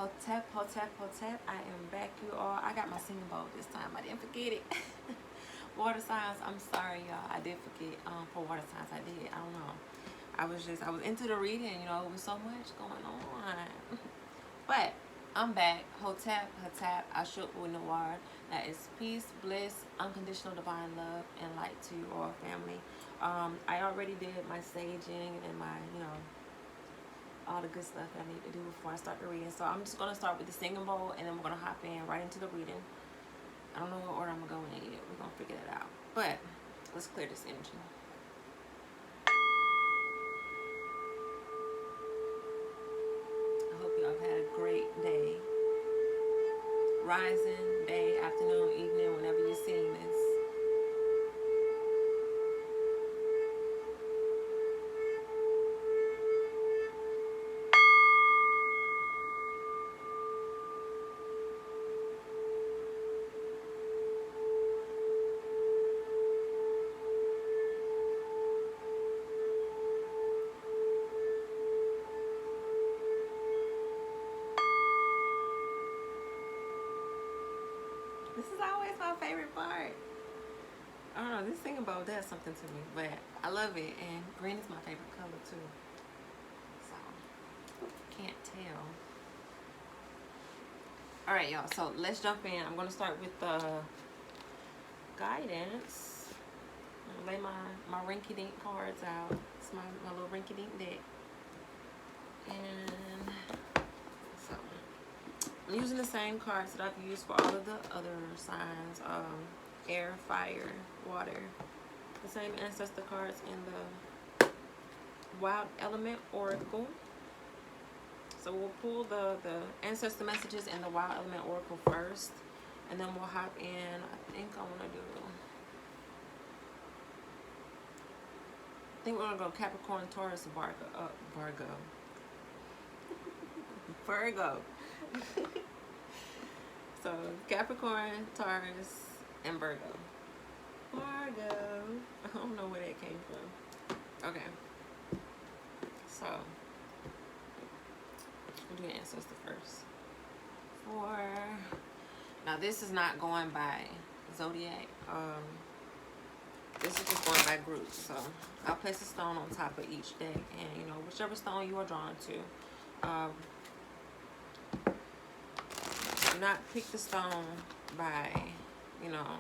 Hotep, Hotep, Hotep. I am back, you all. I got my singing bowl this time. I didn't forget it. Water signs, I'm sorry, y'all. I did forget. For water signs, I did. I don't know. I was into the reading, you know, with so much going on. But I'm back. Hotep, Hotep, Ashuk Noir. That is peace, bliss, unconditional divine love, and light to your royal family. I already did my staging and my, you know, all the good stuff that I need to do before I start the reading. So I'm just going to start with the singing bowl, and then we're going to hop in right into the reading. I don't know what order I'm going to go in yet. We're going to figure that out. But let's clear this energy. I hope y'all have had a great day. Rising, day, afternoon, evening, whenever you're seeing this. This is always my favorite part. I don't know, this singing bowl does something to me, but I love it, and green is my favorite color too. So, can't tell. Alright, y'all, so let's jump in. I'm going to start with the guidance. I'm going to lay my rinky-dink cards out. It's my little rinky-dink deck. And so, I'm using the same cards that I've used for all of the other signs. Air, fire, water. The same ancestor cards in the Wild Element Oracle. So we'll pull the ancestor messages in the Wild Element Oracle first. And then we'll hop in. I think we're going to go Capricorn, Taurus, Virgo. So Capricorn, Taurus, and Virgo. I don't know where that came from. Okay. So we'll do ancestor first. Now this is not going by zodiac. This is just going by groups. So I'll place a stone on top of each deck, and you know, whichever stone you are drawn to. Do not pick the stone by, you know,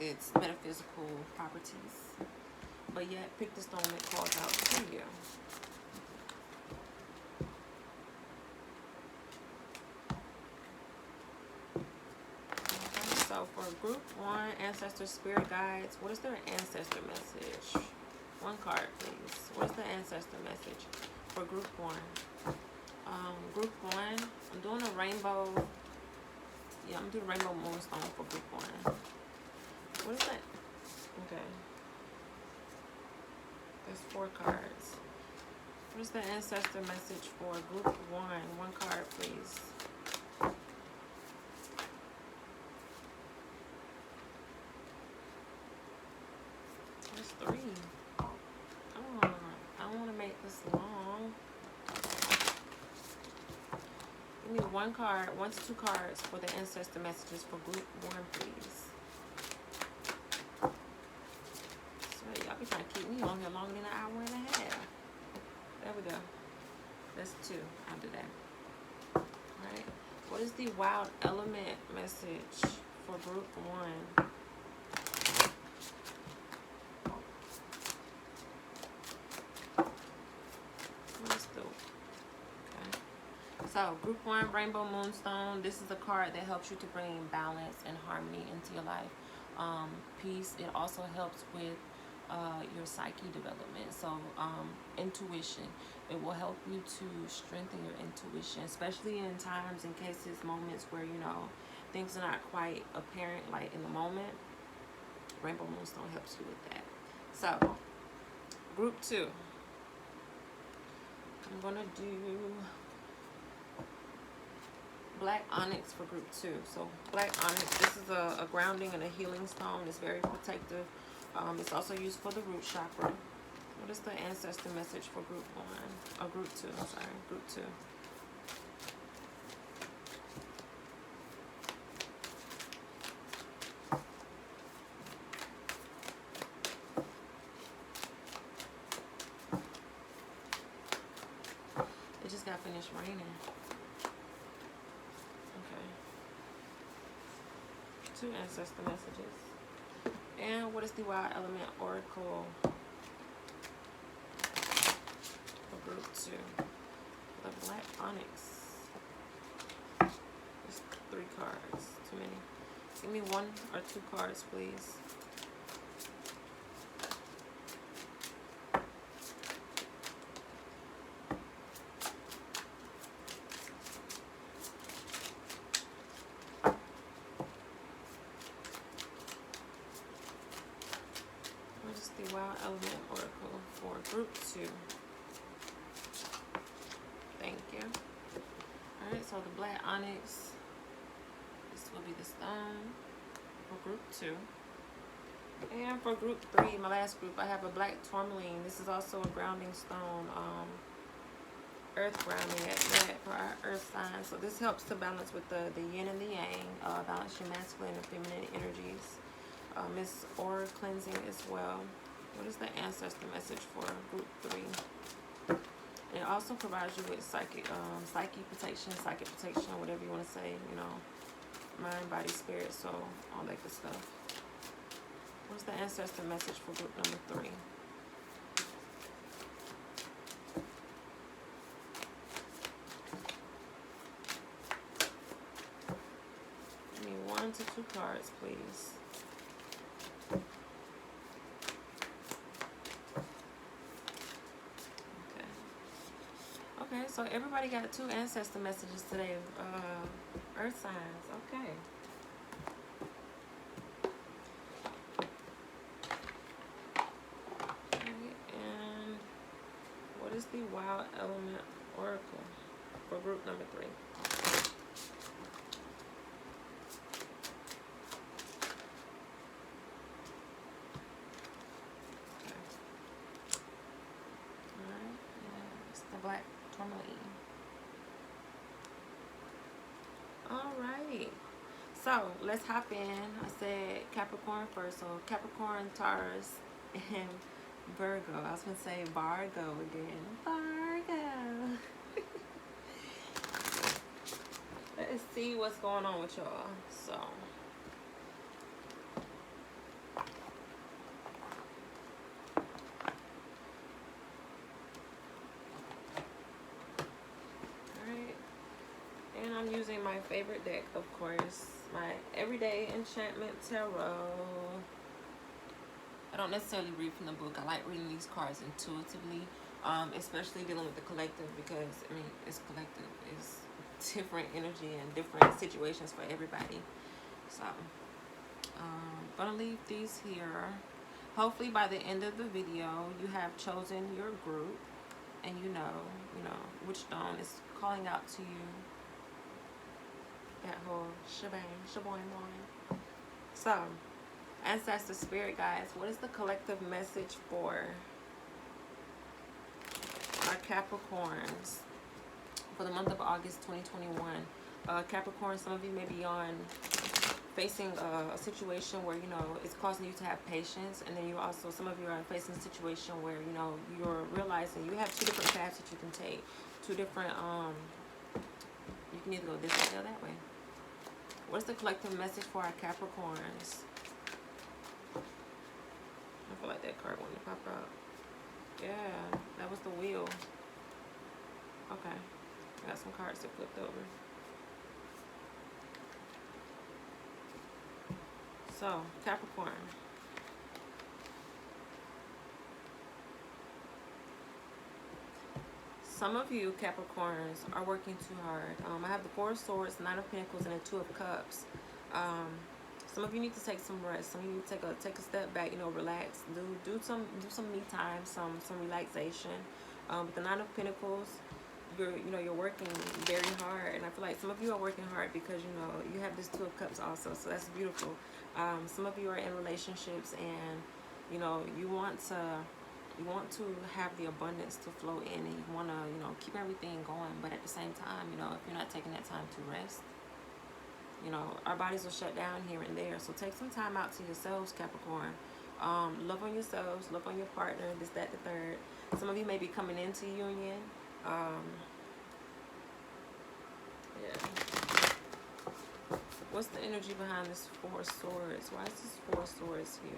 its metaphysical properties, but yet pick the stone that calls out to you. Okay, so for group one, ancestor spirit guides, what is their ancestor message? One card, please. What is the ancestor message for group one? Group one, I'm doing a rainbow. Yeah, I'm doing rainbow moonstone for group one. What is that? Okay. There's 4 cards. What is the ancestor message for group one? One card, please. There's 3. Come on. I don't want to make this long. Give me 1 card, 1 to 2 cards for the ancestor messages for group one, please. Y'all be trying to keep me on here longer than an hour and a half. There we go. That's 2. I'll do that. Alright. What is the wild element message for group one? So, group one, Rainbow Moonstone. This is a card that helps you to bring balance and harmony into your life. Peace. It also helps with your psyche development. So, intuition. It will help you to strengthen your intuition, especially in times and cases, moments where, you know, things are not quite apparent, like in the moment. Rainbow Moonstone helps you with that. So, group two. I'm going to do Black Onyx for group 2. So Black Onyx, this is a grounding and a healing stone. It's very protective. It's also used for the root chakra. What is the ancestor message for group 1? Or group 2, I'm sorry, group 2. raining. Okay. 2 ancestor messages. And what is the wild element oracle for group 2? The black onyx. There's 3 cards. Too many. Give me 1 or 2 cards, please. What is the wild element oracle for group 2? Thank you. Alright, so the black onyx. This will be the stone for group 2. And for group 3, my last group, I have a black tourmaline. This is also a grounding stone, earth grounding at that for our earth sign. So this helps to balance with the yin and the yang, balance your masculine and feminine energies. It's aura cleansing as well. What is the ancestor message for group 3? And it also provides you with psychic protection, whatever you want to say, you know, mind, body, spirit, soul, all that good stuff. What's the ancestor message for group number 3? Give me 1 to 2 cards, please. Okay, so everybody got 2 ancestor messages today. Earth signs. Okay. And what is the wild element oracle for group number 3? Okay. All right. Yeah, it's the black tourmaline. All right. So let's hop in. I said Capricorn first. So Capricorn, Taurus, and Virgo. I was going to say Virgo again. Virgo. Let's see what's going on with y'all. So. Alright. And I'm using my favorite deck, of course. My Everyday Enchantment Tarot. I don't necessarily read from the book. I like reading these cards intuitively, especially dealing with the collective, because I mean, it's collective. It's different energy and different situations for everybody. So, gonna leave these here. Hopefully, by the end of the video, you have chosen your group, and you know which stone is calling out to you. That whole shebang, shaboing. So. Ancestor spirit guides, what is the collective message for our Capricorns for the month of August 2021? Capricorn, some of you may be facing a situation where, you know, it's causing you to have patience, and then you also, some of you are facing a situation where, you know, you're realizing you have 2 different paths that you can take, 2 different, you can either go this way or that way. What's the collective message for our Capricorns? I feel like that card wanted to pop out. Yeah, that was the wheel. Okay. I got some cards that flipped over. So, Capricorn. Some of you Capricorns are working too hard. I have the 4 of Swords, 9 of Pentacles, and the 2 of Cups. Some of you need to take some rest. Some of you need to take a step back. You know, relax. Do some me time. Some relaxation. With the 9 of Pentacles, you're working very hard, and I feel like some of you are working hard because you have this 2 of Cups also. So that's beautiful. Some of you are in relationships, and you want to have the abundance to flow in, and you want to keep everything going. But at the same time, if you're not taking that time to rest, our bodies will shut down here and there. So take some time out to yourselves, Capricorn. Love on yourselves, love on your partner, this, that, the third. Some of you may be coming into union. What's the energy behind this Four of Swords? Why is this Four of Swords here?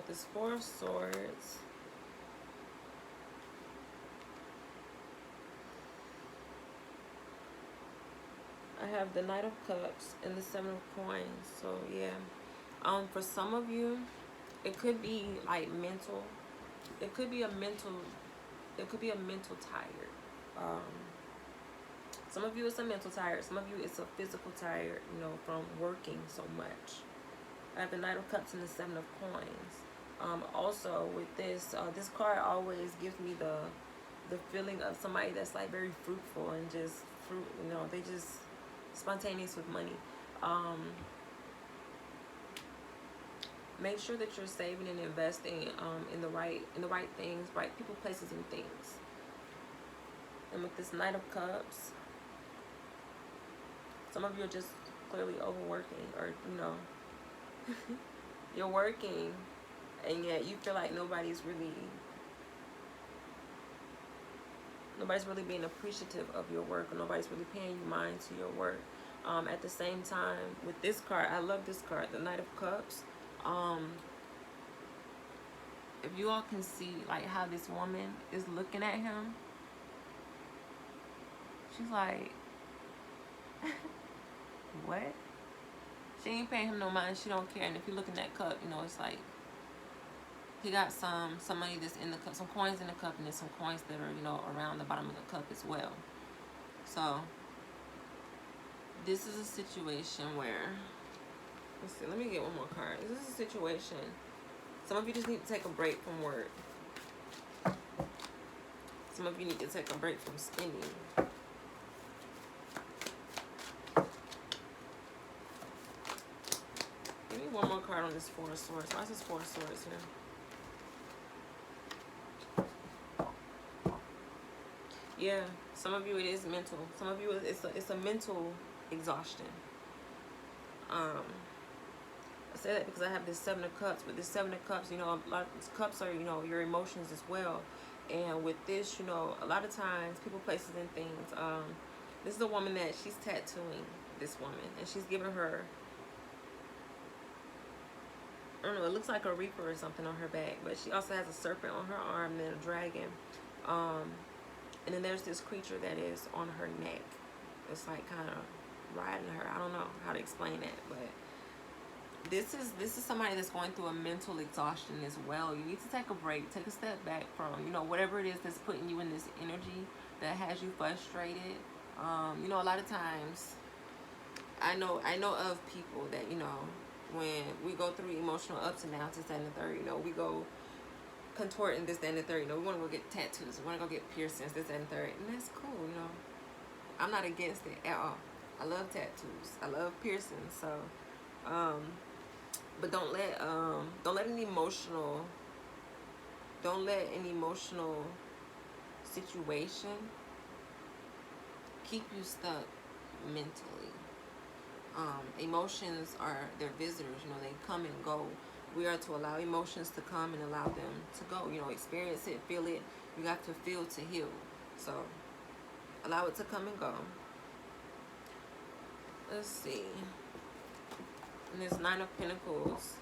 This Four of Swords. I have the Knight of Cups and the Seven of Coins. So yeah, for some of you, it could be like mental. It could be a mental. It could be a mental tired. Some of you it's a mental tired. Some of you it's a physical tired. You know, from working so much. I have the Knight of Cups and the Seven of Coins. Also with this this card always gives me the feeling of somebody that's like very fruitful and just you know, they just spontaneous with money. Make sure that you're saving and investing in the right things, right people, places, and things. And with this Knight of Cups, some of you are just clearly overworking, or you know, you're working and yet you feel like nobody's really being appreciative of your work, or nobody's really paying you mind to your work. At the same time, with this card, I love this card, the Knight of Cups. If you all can see like how this woman is looking at him, she's like, what? She ain't paying him no mind. She don't care. And if you look in that cup, you know, it's like he got some money that's in the cup, some coins in the cup, and there's some coins that are, you know, around the bottom of the cup as well. So this is a situation where, let's see, let me get one more card. This is a situation. Some of you just need to take a break from work. Some of you need to take a break from spending. Give me one more card on this Four of Swords. Why is this Four of Swords here? Yeah, some of you it is mental. Some of you it's a mental exhaustion. I say that because I have this Seven of Cups. With this Seven of Cups, you know, a lot of these cups are, you know, your emotions as well. And with this, you know, a lot of times people, places, and things. This is a woman that she's tattooing, this woman, and she's giving her, I don't know, it looks like a reaper or something on her back, but she also has a serpent on her arm and then a dragon. And then there's this creature that is on her neck. It's like kind of riding her. I don't know how to explain that, but this is somebody that's going through a mental exhaustion as well. You need to take a break, take a step back from, you know, whatever it is that's putting you in this energy that has you frustrated. You know, a lot of times I know of people that, you know, when we go through emotional ups and downs, this, that, and the third, you know, we go contorting, this, that, and the third, you know, we want to go get tattoos, we want to go get piercings, this, that, and the third, and that's cool, you know. I'm not against it at all. I love tattoos, I love piercings, so but don't let an emotional situation keep you stuck mentally. Emotions they're visitors, you know, they come and go. We are to allow emotions to come and allow them to go, you know, experience it, feel it. You got to feel to heal. So allow it to come and go. Let's see. And this Nine of Pentacles.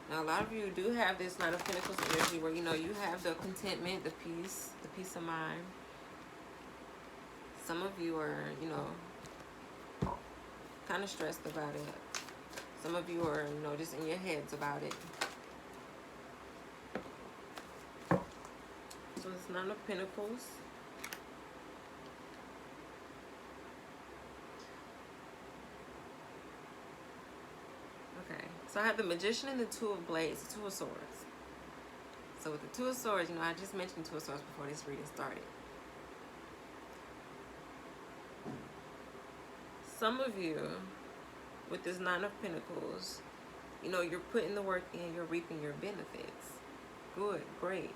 Now, a lot of you do have this Nine of Pentacles energy where, you know, you have the contentment, the peace of mind. Some of you are, you know, kind of stressed about it. Some of you are, you know, just in your heads about it. So it's Nine of Pentacles. Okay, so I have the Magician and the Two of Blades, the Two of Swords. So with the Two of Swords, you know, I just mentioned Two of Swords before this reading started. Some of you, with this Nine of Pentacles, you know, you're putting the work in, you're reaping your benefits. Good, great.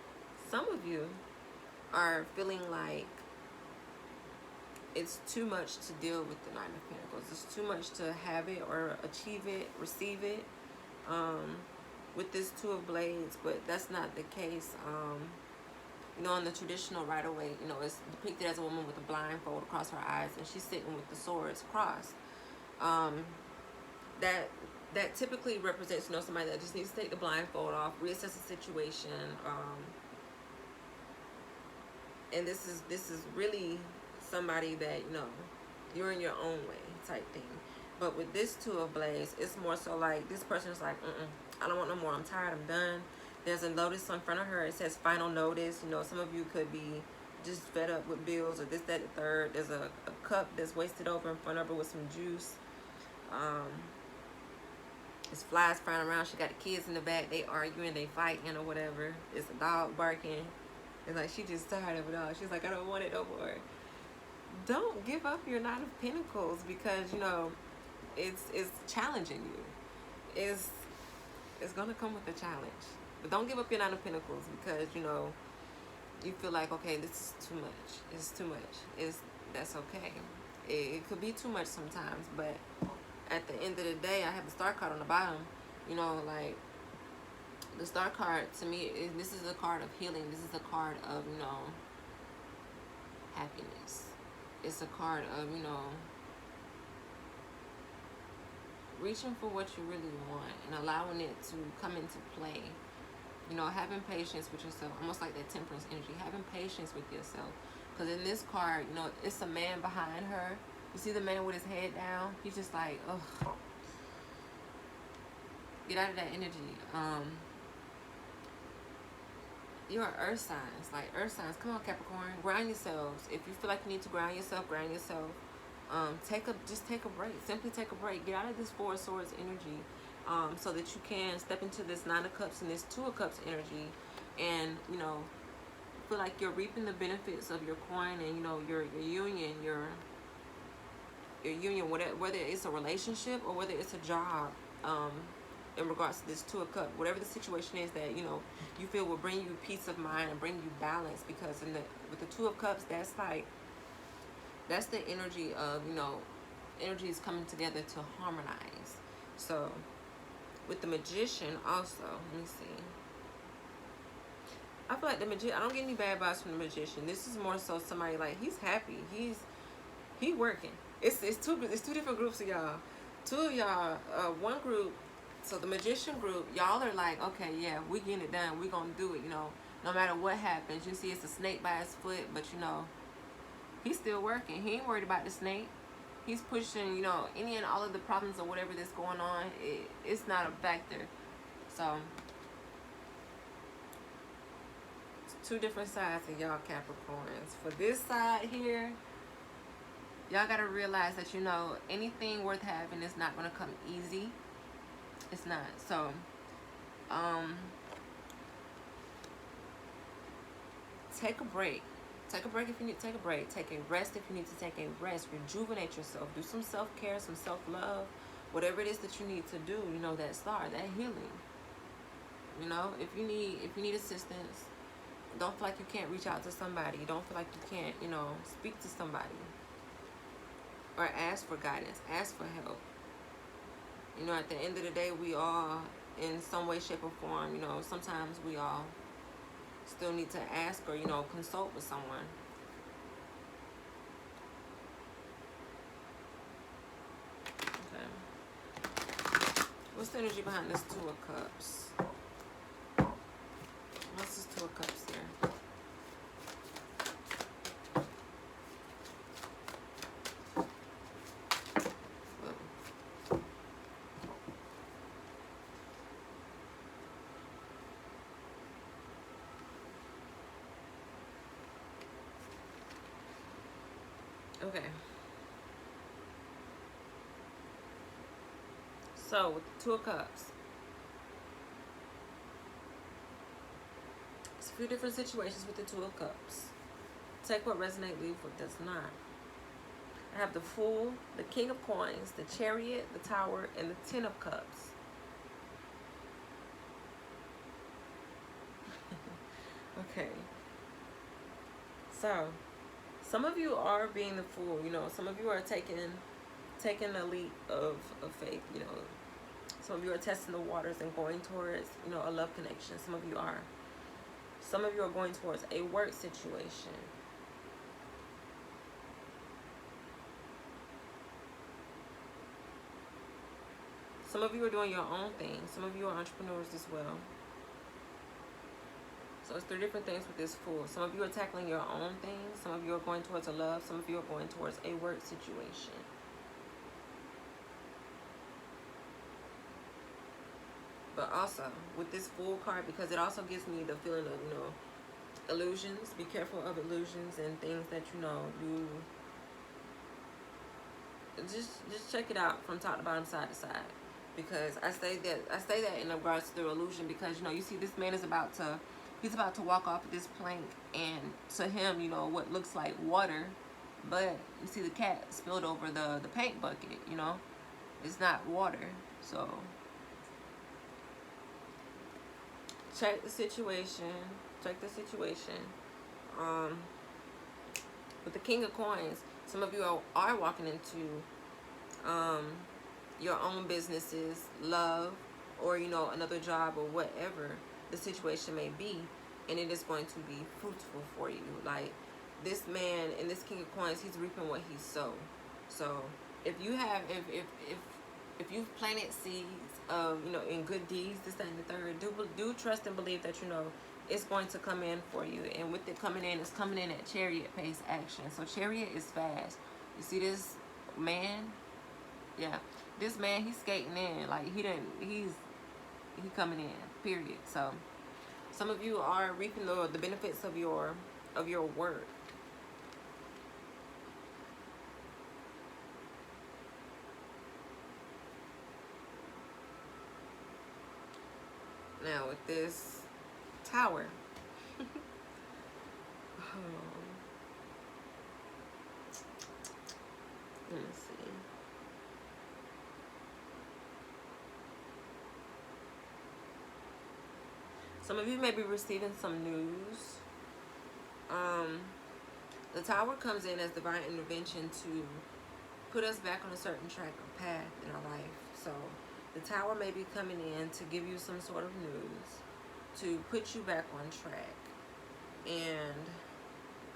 Some of you are feeling like it's too much to deal with the Nine of Pentacles. It's too much to have it or achieve it, receive it with this Two of Blades, but that's not the case. You know, in the traditional right away, you know, it's depicted as a woman with a blindfold across her eyes, and she's sitting with the swords crossed. That typically represents, you know, somebody that just needs to take the blindfold off, reassess the situation, and this is really somebody that, you know, you're in your own way type thing. But with this Two of Blades, it's more so like this person is like, I don't want no more. I'm tired. I'm done. There's a notice in front of her. It says final notice. You know, some of you could be just fed up with bills or this, that, the third. There's a cup that's wasted over in front of her with some juice. It's flies flying around. She got the kids in the back. They arguing. They fighting or whatever. It's a dog barking. It's like she just tired of it all. She's like, I don't want it no more. Don't give up your Nine of Pentacles because, you know, it's challenging you. It's gonna come with a challenge. But don't give up your Nine of Pentacles because, you know, you feel like, okay, this is too much. It's too much. That's okay. It could be too much sometimes, but at the end of the day, I have the Star card on the bottom. You know, like the Star card to me, this is a card of healing. This is a card of, you know, happiness. It's a card of, you know, reaching for what you really want and allowing it to come into play. You know, having patience with yourself, almost like that Temperance energy, having patience with yourself. Because in this card, you know, it's a man behind her. You see the man with his head down? He's just like, ugh. Get out of that energy. You're earth signs. Like, earth signs. Come on, Capricorn. Ground yourselves. If you feel like you need to ground yourself, ground yourself. Just take a break. Simply take a break. Get out of this Four of Swords energy. So that you can step into this Nine of Cups and this Two of Cups energy, and, you know, feel like you're reaping the benefits of your coin and, you know, your union, your union, whether it's a relationship or whether it's a job, in regards to this Two of Cups, whatever the situation is that, you know, you feel will bring you peace of mind and bring you balance. Because with the Two of Cups, that's the energy of, you know, energy is coming together to harmonize. So with the Magician also, let me see. I feel like the Magician, I don't get any bad vibes from the Magician. This is more so somebody like, he's happy. He working. It's two different groups of y'all. Two of y'all, one group, so the Magician group, y'all are like, okay, yeah, we getting it done. We gonna do it, you know, no matter what happens. You see it's a snake by his foot, but, you know, he's still working. He ain't worried about the snake. He's pushing, you know, any and all of the problems or whatever that's going on. It's not a factor. So, it's two different sides of y'all Capricorns. For this side here, y'all got to realize that, you know, anything worth having is not going to come easy. It's not. So, take a break. Take a break if you need to take a break. Take a rest if you need to take a rest. Rejuvenate yourself. Do some self-care, some self-love. Whatever it is that you need to do, you know, that star, that healing. You know, if you need assistance, don't feel like you can't reach out to somebody. Don't feel like you can't, you know, speak to somebody. Or ask for guidance. Ask for help. You know, at the end of the day, we all, in some way, shape, or form, you know, sometimes we all still need to ask or, you know, consult with someone. Okay. What's the energy behind this Two of Cups? What's this Two of Cups here? Okay. So, with the Two of Cups, it's a few different situations with the Two of Cups. Take what resonates, leave what does not. I have the Fool, the King of Coins, the Chariot, the Tower, and the Ten of Cups. Okay. So, some of you are being the fool. You know, some of you are taking a leap of faith. You know, some of you are testing the waters and going towards, you know, a love connection. Some of you are. Some of you are going towards a work situation. Some of you are doing your own thing. Some of you are entrepreneurs as well. So it's 3 different things with this Fool. Some of you are tackling your own things. Some of you are going towards a love. Some of you are going towards a work situation. But also, with this Fool card, because it also gives me the feeling of, you know, illusions. Be careful of illusions and things that, you know, you... Just check it out from top to bottom, side to side. Because I say that in regards to the illusion, because, you know, you see this man is about to... He's about to walk off this plank, and to him, you know, what looks like water, but you see the cat spilled over the paint bucket, you know? It's not water, so... Check the situation. Check the situation. With the King of Coins, some of you are walking into your own businesses, love, or, you know, another job or whatever the situation may be, and it is going to be fruitful for you. Like, this man and this King of Coins, he's reaping what he sowed. So if you have, if you've planted seeds of, you know, in good deeds, this, that, and the third, do trust and believe that, you know, it's going to come in for you. And with it coming in, it's coming in at chariot pace action. So chariot is fast. You see this man? Yeah, this man, he's skating in. Like, he coming in, period. So some of you are reaping the benefits of your work. Now with this Tower, let me see. Some of you may be receiving some news. The Tower comes in as divine intervention to put us back on a certain track or path in our life. So the Tower may be coming in to give you some sort of news, to put you back on track. And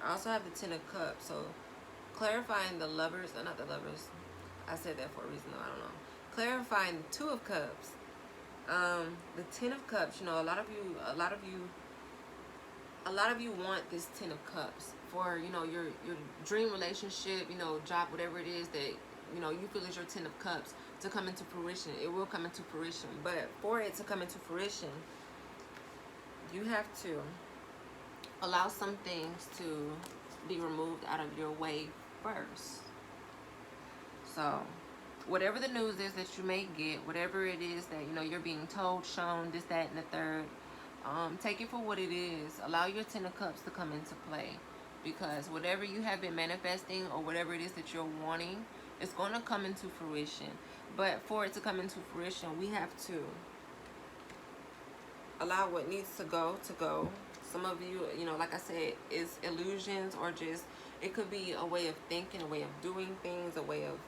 I also have the Ten of Cups. So clarifying the lovers, not the lovers. I said that for a reason, though, I don't know. Clarifying the Two of Cups. The Ten of Cups, you know, a lot of you want this Ten of Cups for, you know, your dream relationship, you know, job, whatever it is that, you know, you feel is your Ten of Cups to come into fruition. It will come into fruition, but for it to come into fruition, you have to allow some things to be removed out of your way first. So whatever the news is that you may get, whatever it is that, you know, you're being told, shown, this, that, and the third, take it for what it is. Allow your Ten of Cups to come into play, because whatever you have been manifesting or whatever it is that you're wanting, it's going to come into fruition. But for it to come into fruition, we have to allow what needs to go to go. Some of you, you know, like I said, is illusions, or just, it could be a way of thinking, a way of doing things, a way of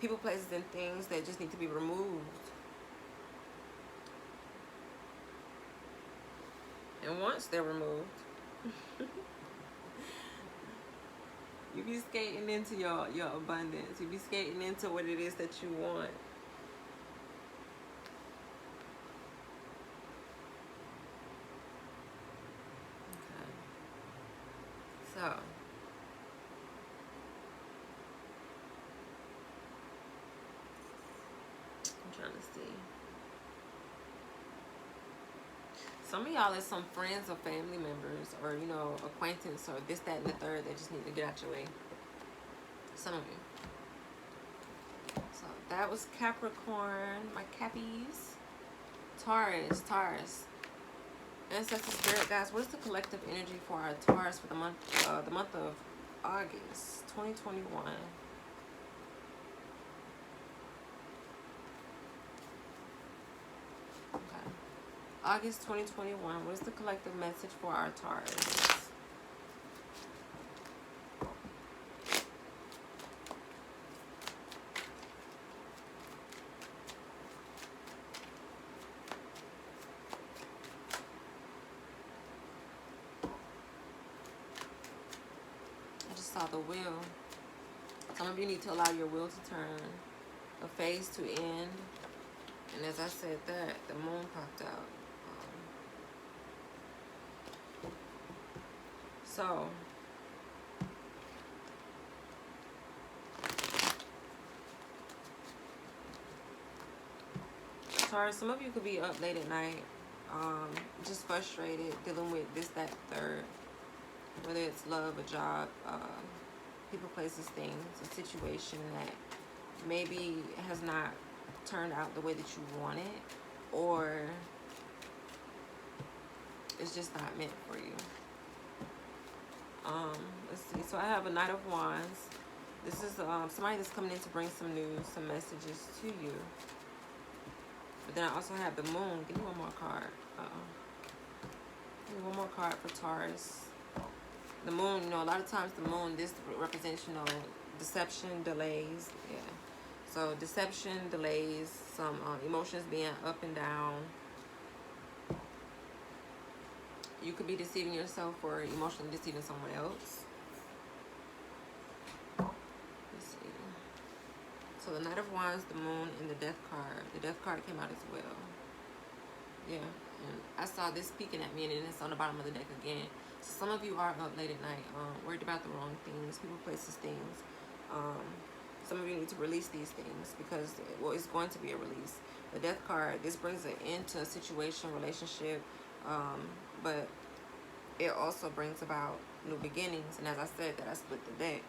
people, places, and things that just need to be removed. And once they're removed, you be skating into your abundance. You be skating into what it is that you want. Okay. So I'm trying to see. Some of y'all is some friends or family members, or, you know, acquaintance, or this, that, and the third that just need to get out your way. Some of you. So that was Capricorn, my Cappies. Taurus. Ancestor Spirit guys, what is the collective energy for our Taurus for the month of August 2021? August 2021. What is the collective message for our Taurus? saw the wheel. Some of you need to allow your wheel to turn, a phase to end. And as I said that, the moon popped out. So, Taurus, some of you could be up late at night, just frustrated, dealing with this, that, third. Whether it's love, a job, people, places, things, a situation that maybe has not turned out the way that you want it, or it's just not meant for you. Let's see. So I have a Knight of Wands. This is somebody that's coming in to bring some news, some messages to you. But then I also have the Moon. Give me one more card. Give me one more card for Taurus. The Moon, you know, a lot of times the Moon, this represents, you know, deception, delays. Yeah. So deception, delays, some emotions being up and down. You could be deceiving yourself or emotionally deceiving someone else. Let's see. So the Knight of Wands, the Moon, and the Death card. The Death card came out as well. Yeah. And I saw this peeking at me, and then it's on the bottom of the deck again. So some of you are up late at night, worried about the wrong things, people, places, things. Some of you need to release these things because, well, it's going to be a release. The Death card, this brings an end to a situation, relationship, but it also brings about new beginnings. And as I said, that I split the deck,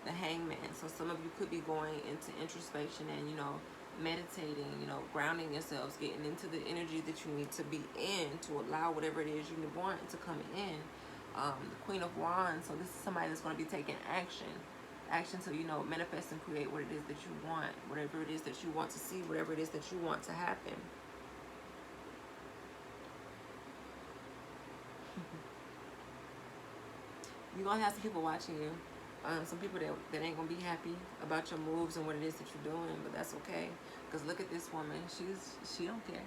the Hangman. So some of you could be going into introspection and, you know, meditating, you know, grounding yourselves, getting into the energy that you need to be in to allow whatever it is you want to come in. The Queen of Wands. So this is somebody that's going to be taking action to, you know, manifest and create what it is that you want, whatever it is that you want to see, whatever it is that you want to happen. You're going to have some people watching you. Some people that ain't going to be happy about your moves and what it is that you're doing, but that's okay. Because look at this woman. She don't care.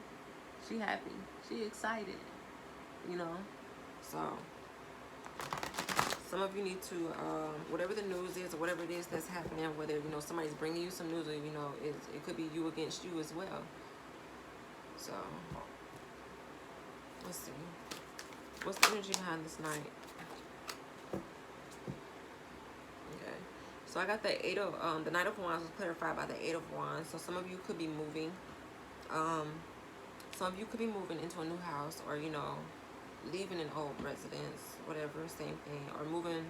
She happy. She excited. You know? So, some of you need to, whatever the news is or whatever it is that's happening, whether, you know, somebody's bringing you some news or, you know, it could be you against you as well. So, let's see. What's the energy behind this night? So I got the the Knight of Wands was clarified by the Eight of Wands. So some of you could be moving. Some of you could be moving into a new house, or, you know, leaving an old residence, whatever, same thing. Or moving.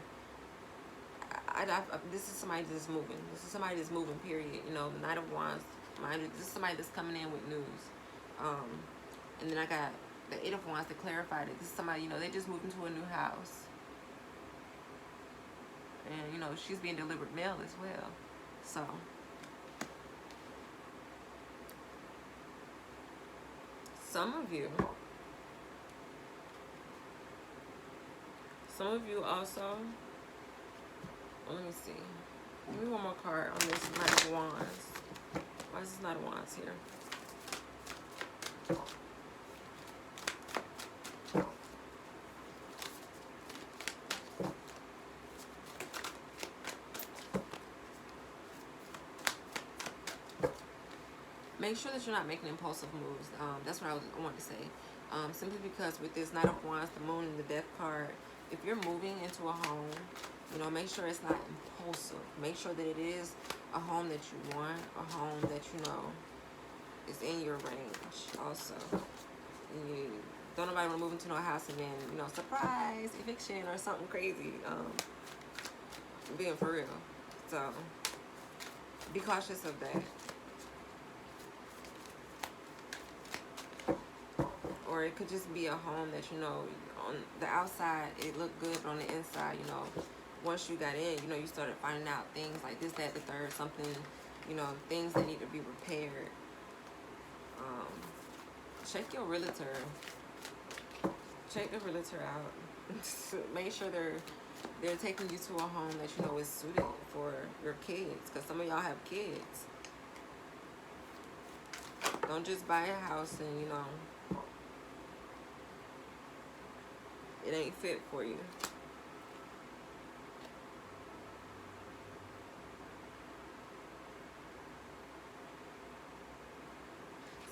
This is somebody that's moving. This is somebody that's moving, period. You know, the Knight of Wands. This is somebody that's coming in with news. And then I got the Eight of Wands that clarified it. This is somebody, you know, they just moved into a new house. And, you know, she's being delivered mail as well. So, some of you also, well, let me see. Give me one more card on this Knight of Wands. Why is this Knight of Wands here? Make sure that you're not making impulsive moves. That's what I wanted to say. Simply because with this Knight of Wands, the Moon, and the Death card, if you're moving into a home, you know, make sure it's not impulsive. Make sure that it is a home that you want, a home that, you know, is in your range also. You don't nobody want to move into no house and then, you know, surprise, eviction or something crazy. Being for real. So, be cautious of that. Or it could just be a home that, you know, on the outside it looked good, but on the inside, you know, once you got in, you know, you started finding out things like this, that, the third, something, you know, things that need to be repaired. Check your realtor. Check the realtor out. Make sure they're taking you to a home that, you know, is suited for your kids, because some of y'all have kids. Don't just buy a house and, you know, it ain't fit for you.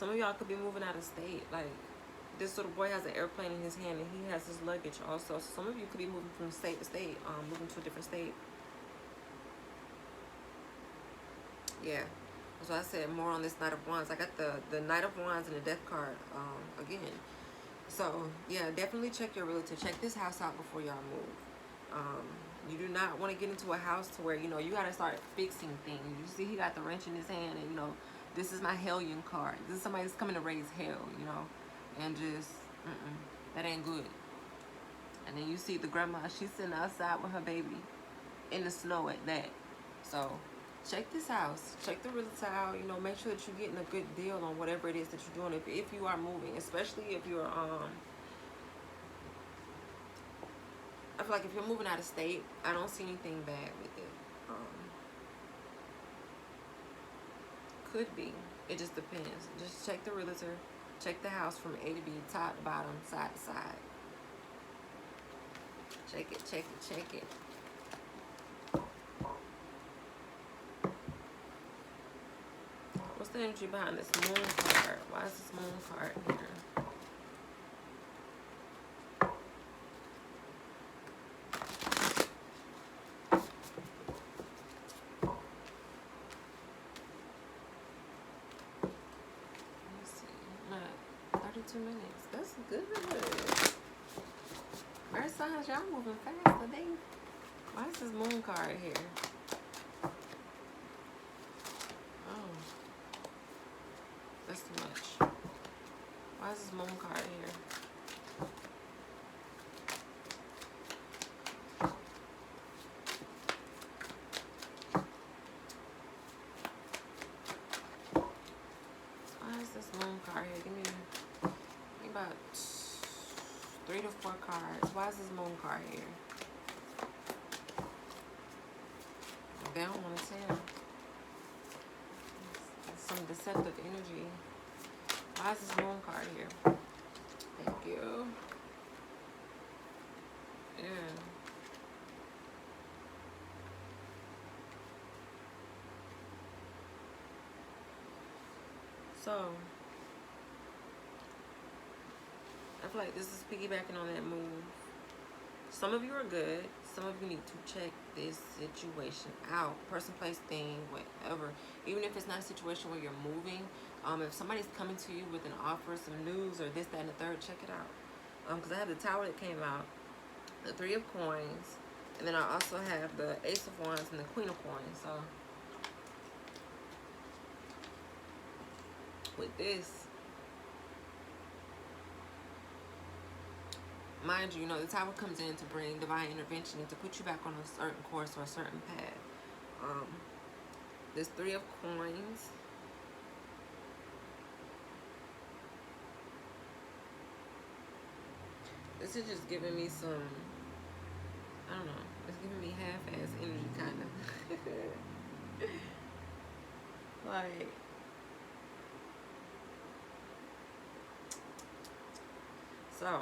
Some of y'all could be moving out of state. Like, this little boy has an airplane in his hand and he has his luggage also. So some of you could be moving from state to state, moving to a different state. Yeah. So I said more on this Knight of Wands. I got the Knight of Wands and the Death card again. So yeah, definitely check your realtor. Check this house out before y'all move. You do not want to get into a house to where, you know, you got to start fixing things. You see he got the wrench in his hand and, you know, this is my Hellion card. This is somebody that's coming to raise hell, you know, and just, that ain't good. And then you see the grandma, she's sitting outside with her baby in the snow at that. So check this house, check the realtor out, you know, make sure that you're getting a good deal on whatever it is that you're doing if you are moving, especially if you're, I feel like if you're moving out of state, I don't see anything bad with it. Could be. It just depends. Just check the realtor, check the house from A to B, top to bottom, side to side. Check it, check it, check it. What's the energy behind this moon card? Why is this moon card here? Let's see. 32 minutes. That's good. Earth signs, y'all moving fast today. Why is this moon card here? That's too much. Why is this moon card here? Why is this moon card here? Give me about 3 to 4 cards. Why is this moon card here? They don't want to tell. Some deceptive energy. Why is this moon card here? Thank you. Yeah. So, I feel like this is piggybacking on that move. Some of you are good. Some of you need to check this situation out. Person, place, thing, whatever. Even if it's not a situation where you're moving. If somebody's coming to you with an offer, some news, or this, that, and the third, check it out. Because I have the Tower that came out. The 3 of Coins. And then I also have the Ace of Wands and the Queen of Coins. So, with this, mind you, you know, the Tower comes in to bring divine intervention and to put you back on a certain course or a certain path. This 3 of Coins. This is just giving me some, I don't know, it's giving me half-ass energy, kind of. Like, so,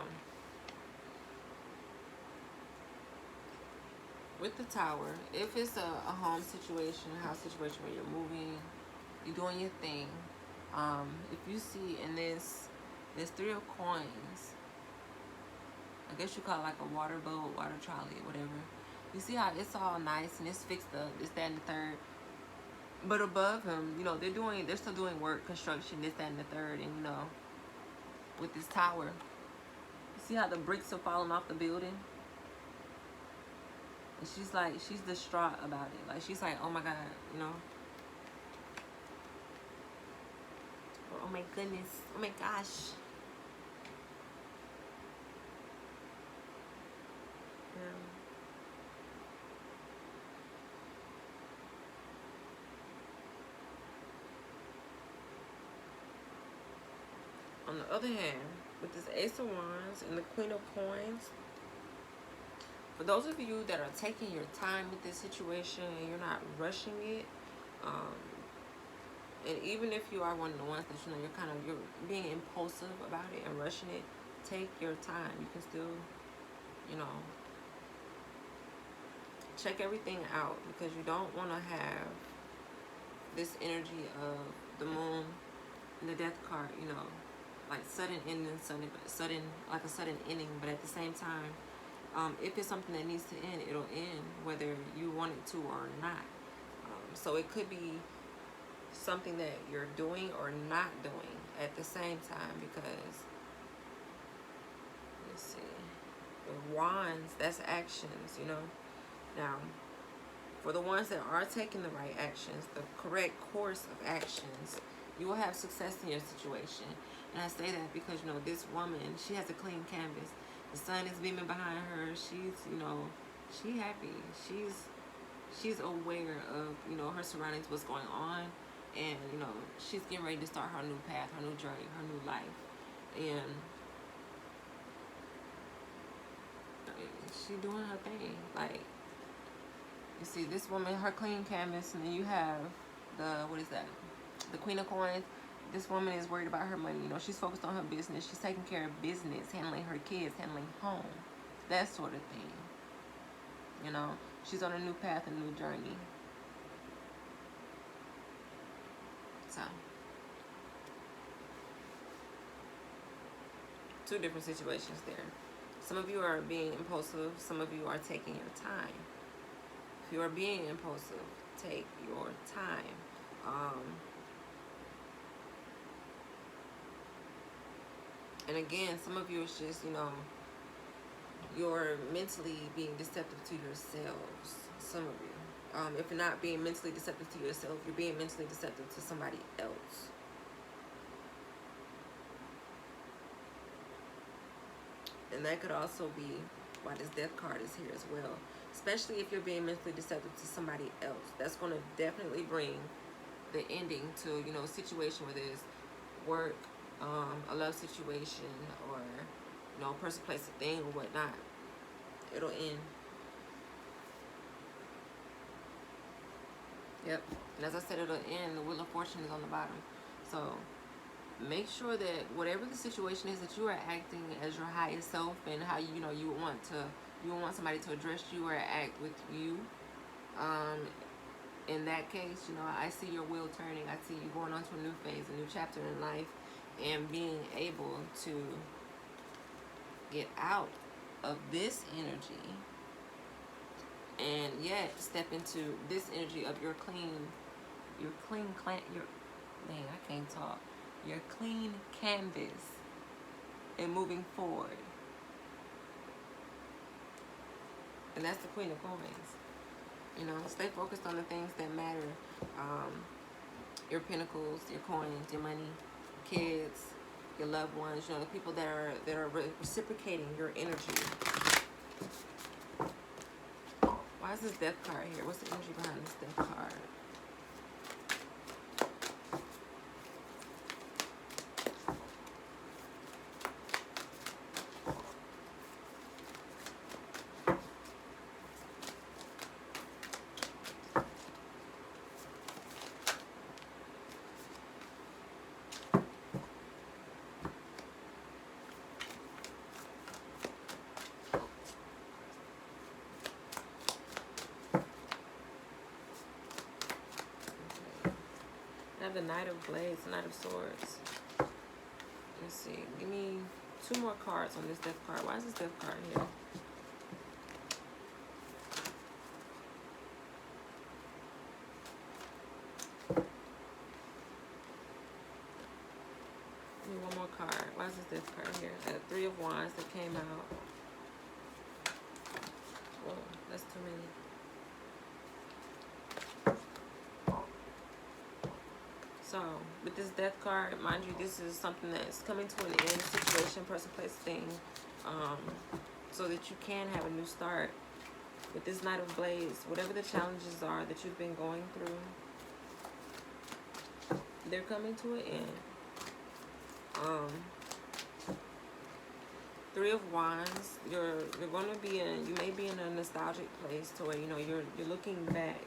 with the Tower, if it's a home situation, a house situation where you're moving, you're doing your thing, if you see in this 3 of Coins, I guess you call it like a water boat, water trolley, whatever. You see how it's all nice and it's fixed up, this, that, and the third. But above him, you know, they're still doing work, construction, this, that, and the third. And, you know, with this tower, you see how the bricks are falling off the building? And she's like, she's distraught about it. Like, she's like, oh my God, you know. Or, oh my goodness, oh my gosh. On the other hand, with this Ace of Wands and the Queen of Coins, for those of you that are taking your time with this situation and you're not rushing it, and even if you are one of the ones that, you know, you're being impulsive about it and rushing it, take your time. You can still, you know, check everything out, because you don't want to have this energy of the moon And the death card, you know, like sudden ending, sudden, like a sudden ending, but at the same time, if it's something that needs to end, it'll end whether you want it to or not. So it could be something that you're doing or not doing at the same time, because let's see, the wands, that's actions, you know. Now, for the ones that are taking the right actions, the correct course of actions, you will have success in your situation. And I say that because, you know, this woman, she has a clean canvas. The sun is beaming behind her. She's, you know, she happy. She's aware of, you know, her surroundings, what's going on. And, you know, she's getting ready to start her new path, her new journey, her new life. And she doing her thing. Like, you see, this woman, her clean canvas, and then you have the, what is that? The Queen of Coins. This woman is worried about her money. You know, she's focused on her business. She's taking care of business, handling her kids, handling home, that sort of thing. You know, she's on a new path, a new journey. So, two different situations there. Some of you are being impulsive. Some of you are taking your time. If you are being impulsive, take your time. And again, some of you is just, you know, you're mentally being deceptive to yourselves. Some of you. If you're not being mentally deceptive to yourself, you're being mentally deceptive to somebody else. And that could also be why this death card is here as well. Especially if you're being mentally deceptive to somebody else. That's going to definitely bring the ending to, you know, a situation, whether it's work, a love situation, or, you know, person, place, a thing, or whatnot. It'll end. Yep. And as I said, it'll end. The Wheel of Fortune is on the bottom. So make sure that whatever the situation is, that you are acting as your highest self, and how you know you would want somebody to address you or act with you. In that case, you know, I see your wheel turning. I see you going on to a new phase, a new chapter in life, and being able to get out of this energy and yet step into this energy of your clean canvas and moving forward. And that's the Queen of Coins. You know, stay focused on the things that matter. Your pentacles, your coins, your money, kids, your loved ones. You know, the people that are reciprocating your energy. Why is this death card here? What's the energy behind this death card? The Knight of Blades, the Knight of Swords. Let's see. Give me 2 more cards on this death card. Why is this death card here? Give me 1 more card. Why is this death card here? I got 3 of Wands that came out. Whoa, that's too many. So, with this death card, mind you, this is something that's coming to an end, situation, person, place, thing, so that you can have a new start. With this Knight of Blades, whatever the challenges are that you've been going through, they're coming to an end. 3 of Wands, you're going to be in, you may be in a nostalgic place to where, you know, you're looking back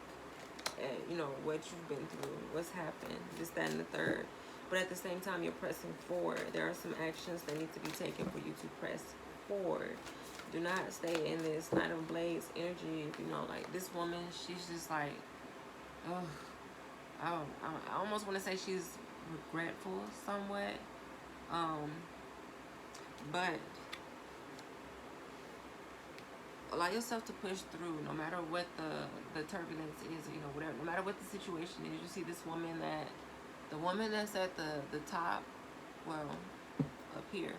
at, you know, what you've been through, what's happened, this, that, and the third. But at the same time, you're pressing forward. There are some actions that need to be taken for you to press forward. Do not stay in this Knight of Blades energy. You know, like this woman, she's just like, oh, I almost want to say she's regretful somewhat. But allow yourself to push through, no matter what the turbulence is, you know, whatever, no matter what the situation is. You see this woman the woman that's at the top, well, up here,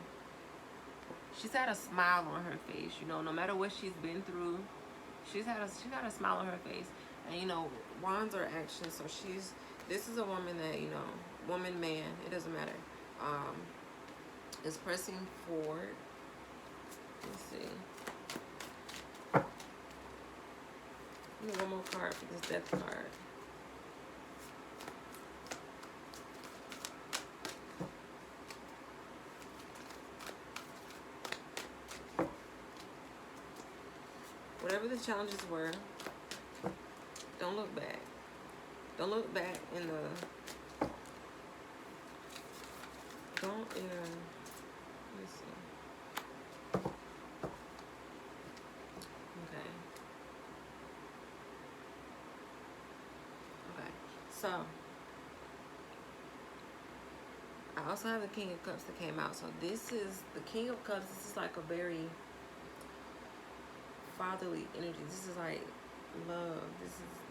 she's had a smile on her face, you know, no matter what she's been through, she got a smile on her face. And you know, wands are action, so this is a woman that, you know, woman, man, it doesn't matter, is pressing forward. Let's see. Give me one more card for this death card. Whatever the challenges were, don't look back. Don't look back in the... Don't even... Let me see. Okay. Okay. So, I also have the King of Cups that came out. So this is the King of Cups. This is like a very fatherly energy. This is like love.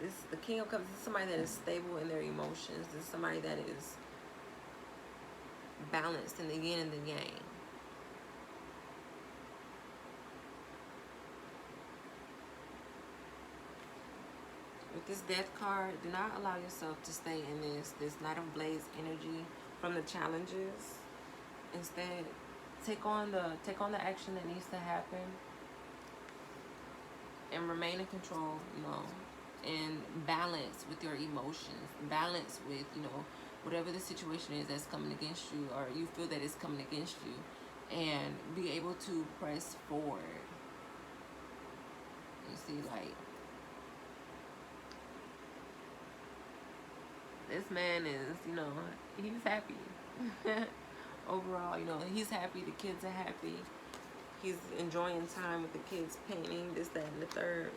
This the King of Cups. This is somebody that is stable in their emotions. This is somebody that is balanced in the yin and the yang. With this Death card, do not allow yourself to stay in this Knight of Blades energy from the challenges. Instead, take on the action that needs to happen and remain in control, you know, and balance with your emotions, balance with, you know, whatever the situation is that's coming against you, or you feel that it's coming against you, and be able to press forward. You see, like, this man is, you know, he's happy. Overall, you know, he's happy, the kids are happy. He's enjoying time with the kids, painting, this, that, and the third.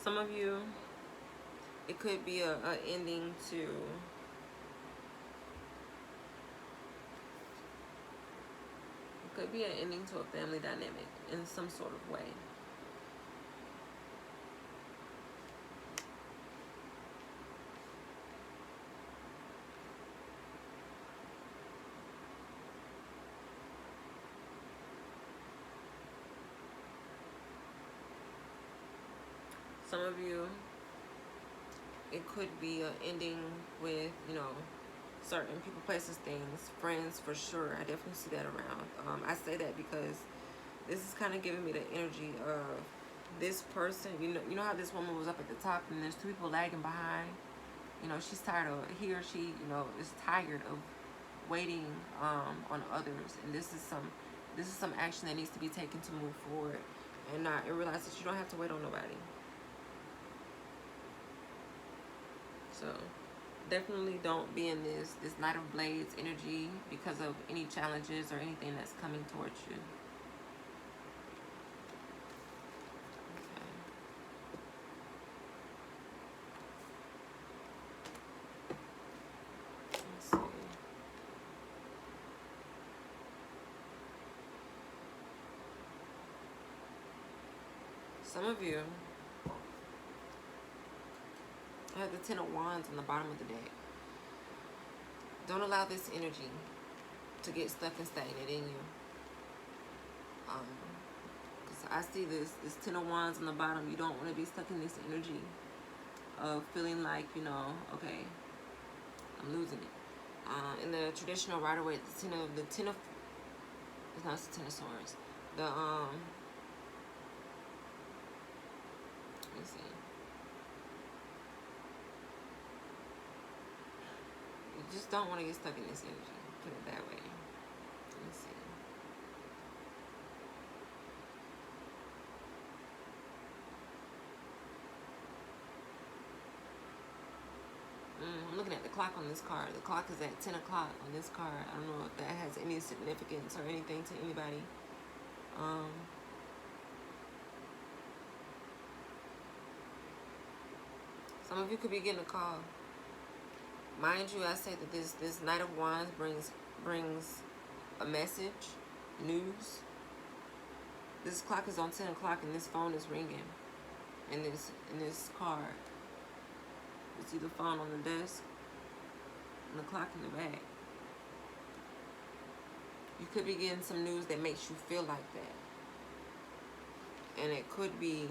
Some of you, it could be a ending to... It could be an ending to a family dynamic in some sort of way. Some of you, it could be an ending with, you know, certain people, places, things, friends for sure. I definitely see that around. I say that because this is kind of giving me the energy of this person. You know how this woman was up at the top and there's two people lagging behind. You know, she's tired of, he or she, you know, is tired of waiting on others, and this is some action that needs to be taken to move forward, and realize that you don't have to wait on nobody. So definitely don't be in this Knight of Blades energy because of any challenges or anything that's coming towards you. Okay. Let's see. Some of you have the Ten of Wands on the bottom of the deck. Don't allow this energy to get stuck and stagnant in you. Because I see this Ten of Wands on the bottom. You don't want to be stuck in this energy of feeling like, you know, okay, I'm losing it. In the traditional Rider-Waite, it's not the Ten of Swords. Let me see. You just don't want to get stuck in this energy. Put it that way. Let me see. I'm looking at the clock on this card. The clock is at 10 o'clock on this card. I don't know if that has any significance or anything to anybody. Some of you could be getting a call. Mind you, I say that this Knight of Wands brings a message, news. This clock is on 10 o'clock and this phone is ringing. And this card. You see the phone on the desk and the clock in the back. You could be getting some news that makes you feel like that. And it could be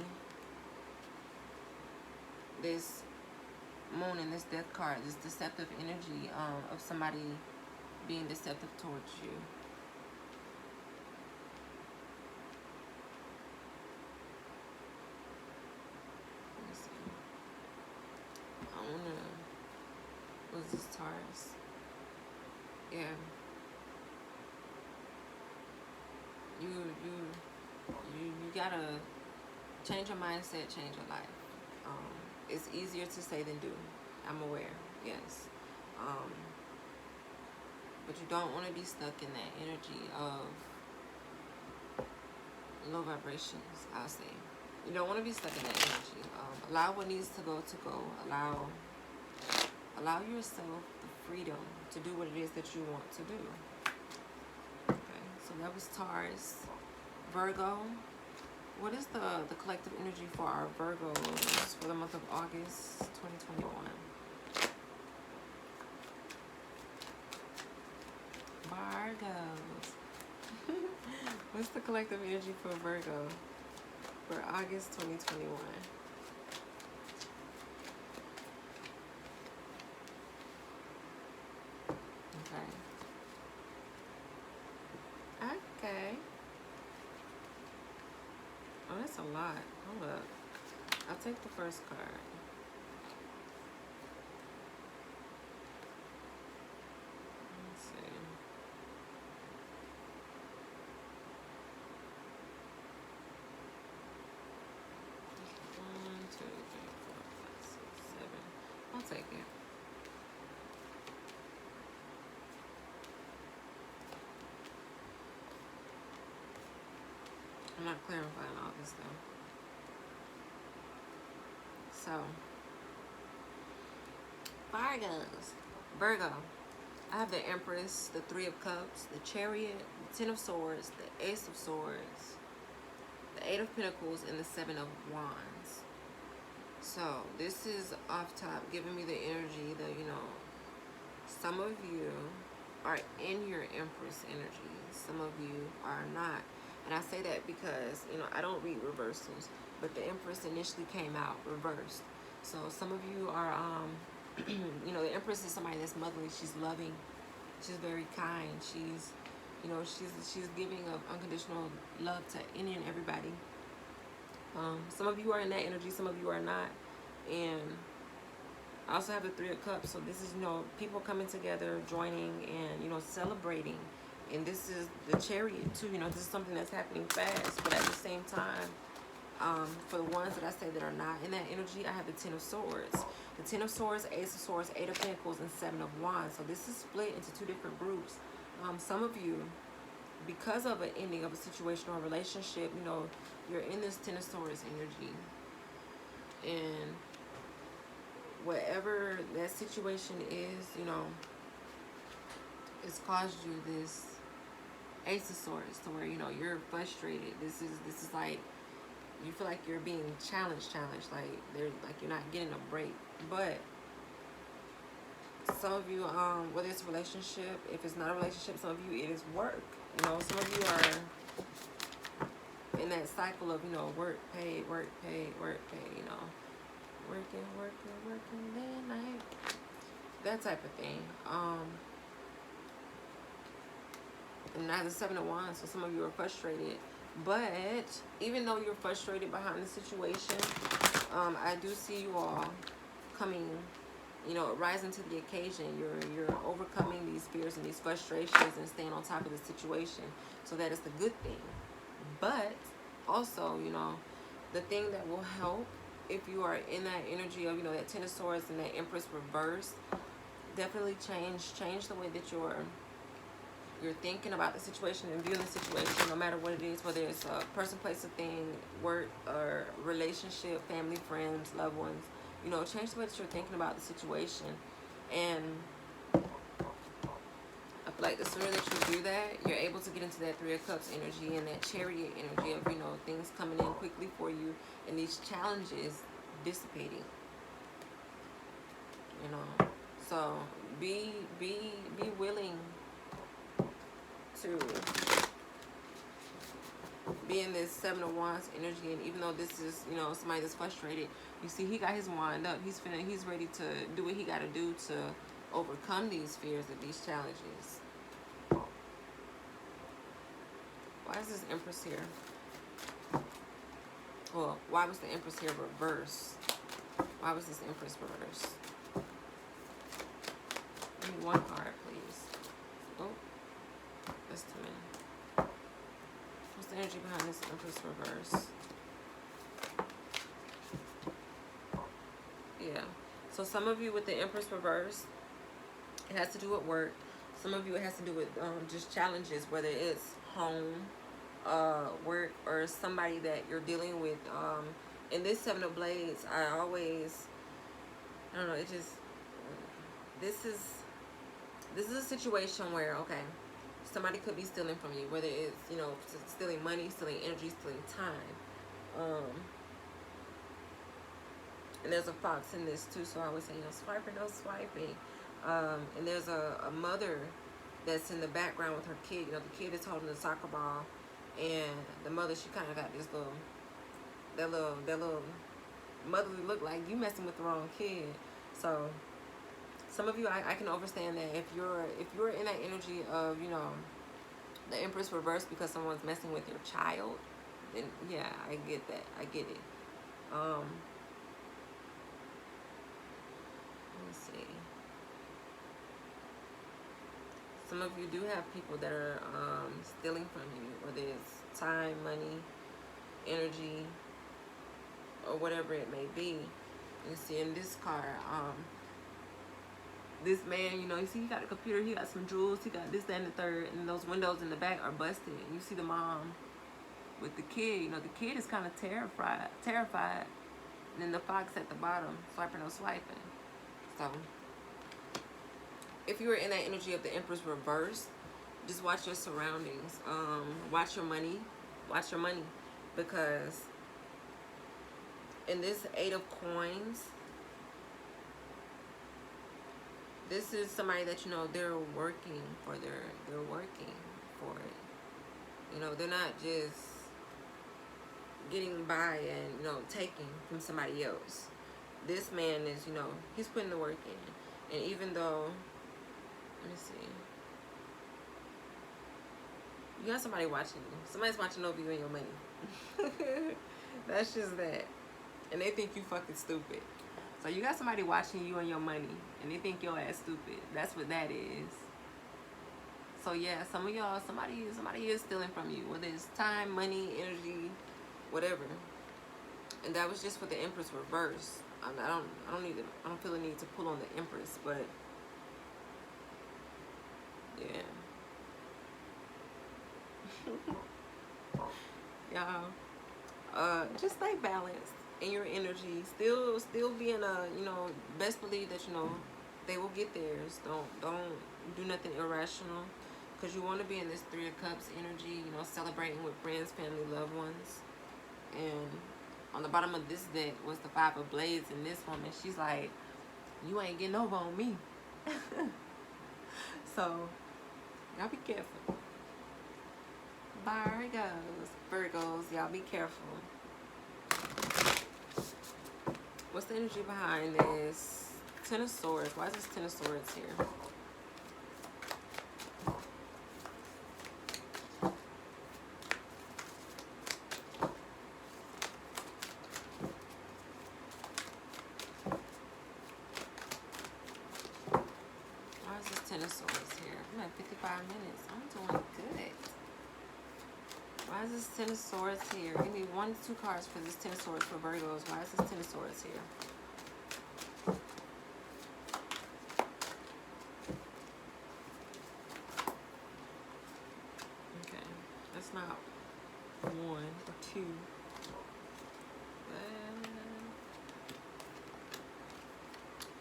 this moon and this death card, this deceptive energy of somebody being deceptive towards you. Let me see. I wanna, what's this, Taurus? Yeah. You gotta change your mindset, change your life. It's easier to say than do. I'm aware, yes. But you don't want to be stuck in that energy of low vibrations, I'll say. You don't want to be stuck in that energy. Allow what needs to go. Allow yourself the freedom to do what it is that you want to do. Okay, so that was Taurus. Virgo. What is the collective energy for our Virgos for the month of August 2021? Virgos. What's the collective energy for Virgo for August 2021? Okay. Oh, that's a lot. Hold up. I'll take the first card. Let's see. 1, 2, 3, 4, 5, 6, 7. I'll take it. I'm not clarifying all this though. So, Virgo. I have the Empress, the Three of Cups, the Chariot, the Ten of Swords, the Ace of Swords, the Eight of Pentacles, and the Seven of Wands. So, this is off top giving me the energy that, you know, some of you are in your Empress energy. Some of you are not. And I say that because, you know, I don't read reversals, but the Empress initially came out reversed. So some of you are, you know, the Empress is somebody that's motherly. She's loving. She's very kind. She's, you know, she's giving of unconditional love to any and everybody. Some of you are in that energy. Some of you are not. And I also have the Three of Cups. So this is, you know, people coming together, joining, and, you know, celebrating. And this is the Chariot too, you know, this is something that's happening fast, but at the same time, for the ones that I say that are not in that energy, I have the Ten of Swords. The Ten of Swords, Ace of Swords, Eight of Pentacles, and Seven of Wands. So this is split into two different groups. Some of you, because of an ending of a situation or a relationship, you know, you're in this Ten of Swords energy. And whatever that situation is, you know, it's caused you this Ace of Swords to where, you know, you're frustrated. This is like, you feel like you're being challenged, like you're not getting a break. But some of you, whether it's a relationship, if it's not a relationship, some of you it is work. You know, some of you are in that cycle of, you know, work, pay, work, pay, work, pay, you know, working day and night, that type of thing. And I have the Seven of Wands, so some of you are frustrated. But even though you're frustrated behind the situation, I do see you all coming, you know, rising to the occasion. You're overcoming these fears and these frustrations and staying on top of the situation. So that is the good thing. But also, you know, the thing that will help if you are in that energy of, you know, that Ten of Swords and that Empress reverse, definitely change the way that you're thinking about the situation and viewing the situation, no matter what it is, whether it's a person, place, a thing, work, or relationship, family, friends, loved ones. You know, change the way that you're thinking about the situation. And I feel like the sooner that you do that, you're able to get into that Three of Cups energy and that Chariot energy of, you know, things coming in quickly for you and these challenges dissipating. You know, so be willing to be in this Seven of Wands energy. And even though this is, you know, somebody that's frustrated, you see he got his wand up. He's ready to do what he got to do to overcome these fears of these challenges. Why is this Empress here? Well, why was the Empress here reverse? Why was this Empress reverse? Give me one card, please. Oh, that's too many. What's the energy behind this Empress reverse? Yeah. So some of you with the Empress reverse, it has to do with work. Some of you it has to do with just challenges, whether it's home, work, or somebody that you're dealing with. In this Seven of Blades, I don't know, it just, this is a situation where, okay, somebody could be stealing from you, whether it's, you know, stealing money, stealing energy, stealing time. And there's a fox in this too, so I would say, you know, swiper, no swiping. And there's a mother that's in the background with her kid. You know, the kid is holding the soccer ball, and the mother, she kind of got this that little motherly look, like you messing with the wrong kid. So some of you, I can understand that if you're in that energy of, you know, the Empress reverse because someone's messing with your child, then yeah, I get that. I get it. Let me see. Some of you do have people that are stealing from you, whether it's time, money, energy, or whatever it may be. You see in this card, this man, you know, you see he got a computer, he got some jewels, he got this, that, and the third, and those windows in the back are busted. And you see the mom with the kid, you know, the kid is kind of terrified. And then the fox at the bottom, swiping or swiping. So if you were in that energy of the Empress reverse, just watch your surroundings. Watch your money. Watch your money. Because in this Eight of Coins, this is somebody that, you know, they're working for it. You know, they're not just getting by and, you know, taking from somebody else. This man is, you know, he's putting the work in. And even though, let me see, you got somebody watching you. Somebody's watching over you and your money. That's just that. And they think you fucking stupid. So you got somebody watching you and your money, and they think your ass stupid. That's what that is. So yeah, some of y'all, somebody is stealing from you, whether it's time, money, energy, whatever. And that was just for the Empress reverse. I don't feel the need to pull on the Empress, but yeah. Y'all, just stay balanced in your energy. Still be in a, you know, best believe that, you know, they will get theirs. Don't do nothing irrational, because you want to be in this Three of Cups energy, you know, celebrating with friends, family, loved ones. And on the bottom of this deck was the Five of Blades, and this woman, she's like, you ain't getting over on me. So y'all be careful. Virgos, y'all be careful. What's the energy behind this Ten of Swords? Why is this Ten of Swords here? Why is this Ten of Swords here? I'm at 55 minutes. I'm doing good. Why is this Ten of Swords here? Give me 1 to 2 cards for this Ten of Swords for Virgos. Why is this Ten of Swords here? Okay, that's not 1 or 2.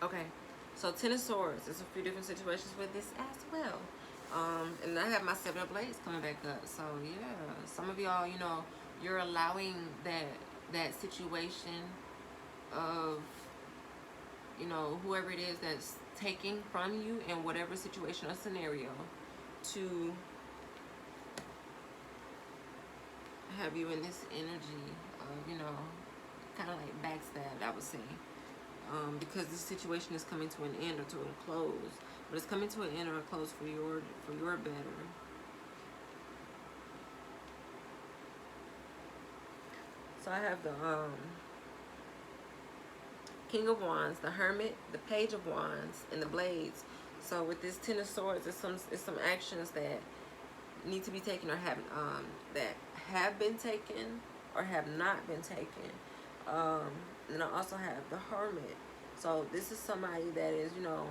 Okay, so Ten of Swords. There's a few different situations with this as well. And I have my Seven of Blades coming back up. So yeah, some of y'all, you know, you're allowing that situation of, you know, whoever it is that's taking from you in whatever situation or scenario to have you in this energy of, you know, kind of like backstab, I would say. Because this situation is coming to an end or to a close, but it's coming to an end or a close for your better. So I have the King of Wands, the Hermit, the Page of Wands, and the Blades. So with this Ten of Swords, it's some actions that need to be taken or that have been taken or have not been taken. And I also have the Hermit. So this is somebody that is, you know,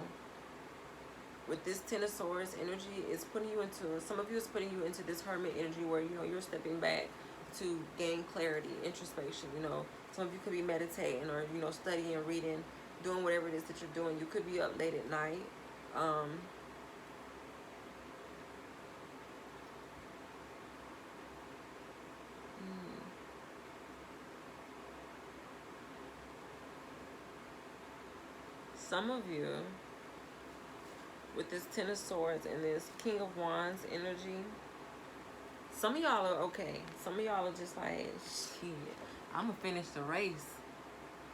with this Ten of Swords energy, it's putting you into, some of you is putting you into this Hermit energy where, you know, you're stepping back to gain clarity, introspection. You know, some of you could be meditating or, you know, studying, reading, doing whatever it is that you're doing. You could be up late at night. Some of you, with this Ten of Swords and this King of Wands energy, some of y'all are okay. Some of y'all are just like, shit, I'm going to finish the race.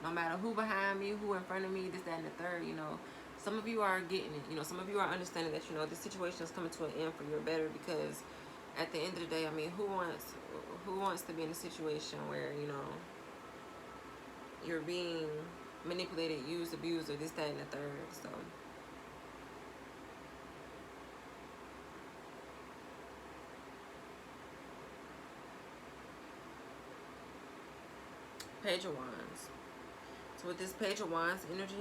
No matter who behind me, who in front of me, this, that, and the third, you know. Some of you are getting it. You know, some of you are understanding that, you know, this situation is coming to an end for your better, because at the end of the day, I mean, who wants to be in a situation where, you know, you're being manipulated, used, abused, or this, that, and the third. So Page of Wands. So with this Page of Wands energy,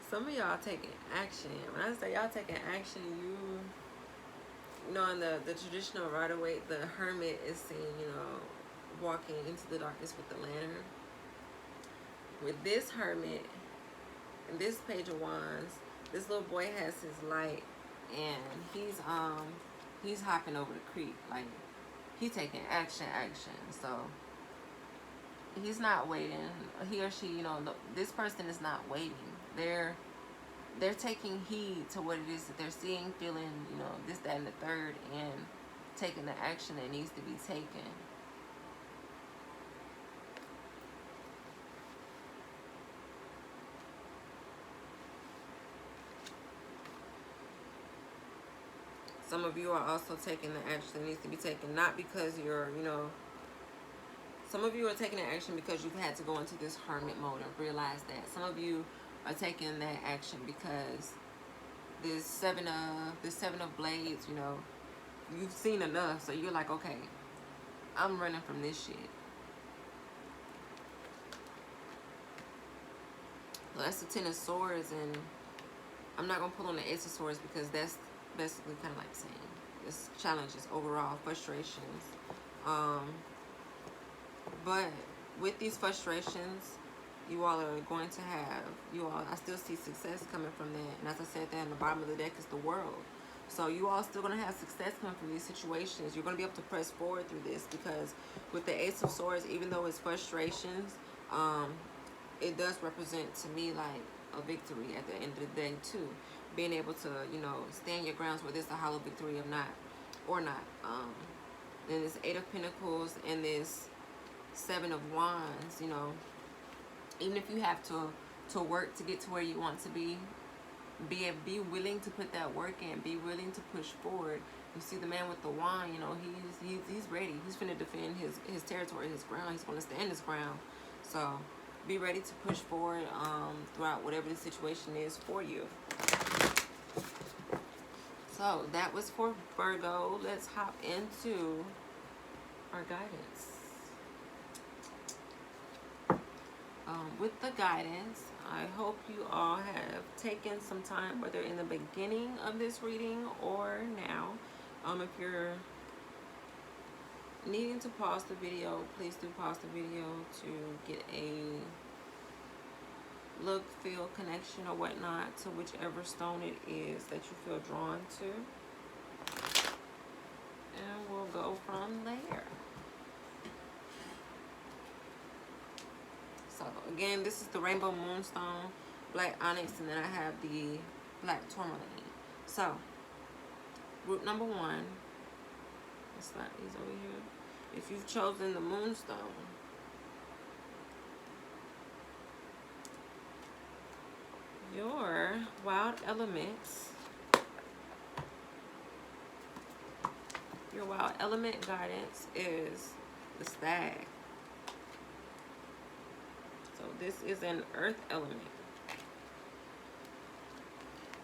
some of y'all taking action. When I say y'all taking action, you know, in the traditional Rider-Waite, the Hermit is seen, you know, walking into the darkness with the lantern. With this Hermit and this Page of Wands, this little boy has his light, and he's hopping over the creek. Like, he's taking action. So he's not waiting. He or she, you know, this person is not waiting. They're taking heed to what it is that they're seeing, feeling, you know, this, that, and the third, and taking the action that needs to be taken. Some of you are also taking the action that needs to be taken, not because you're, you know, some of you are taking the action because you've had to go into this hermit mode and realize that. Some of you are taking that action because this seven of blades, you know, you've seen enough, so you're like, okay, I'm running from this shit. So that's the Ten of Swords, and I'm not gonna pull on the Ace of Swords because that's basically kind of like saying this challenges, overall frustrations. But with these frustrations, you all are going to have, I still see success coming from that. And as I said, that in the bottom of the deck is the World. So you all still going to have success coming from these situations. You're going to be able to press forward through this, because with the Ace of Swords, even though it's frustrations, it does represent to me like a victory at the end of the day too. Being able to, you know, stand your grounds, whether it's a hollow victory or not. Then this Eight of Pentacles and this Seven of Wands, you know, even if you have to work to get to where you want to be willing to put that work in, be willing to push forward. You see the man with the wand, you know, he's ready. He's finna defend his territory, his ground. He's gonna stand his ground. So be ready to push forward throughout whatever the situation is for you. So that was for Virgo. Let's hop into our guidance. With the guidance, I hope you all have taken some time, whether in the beginning of this reading or now, If you're needing to pause the video, please do pause the video to get a look, feel, connection, or whatnot to whichever stone it is that you feel drawn to. And we'll go from there. So again, this is the Rainbow Moonstone, Black Onyx, and then I have the Black Tourmaline. So, group number 1, let's slide these over here. If you've chosen the Moonstone, your wild elements, your wild element guidance is the Stag. So this is an earth element.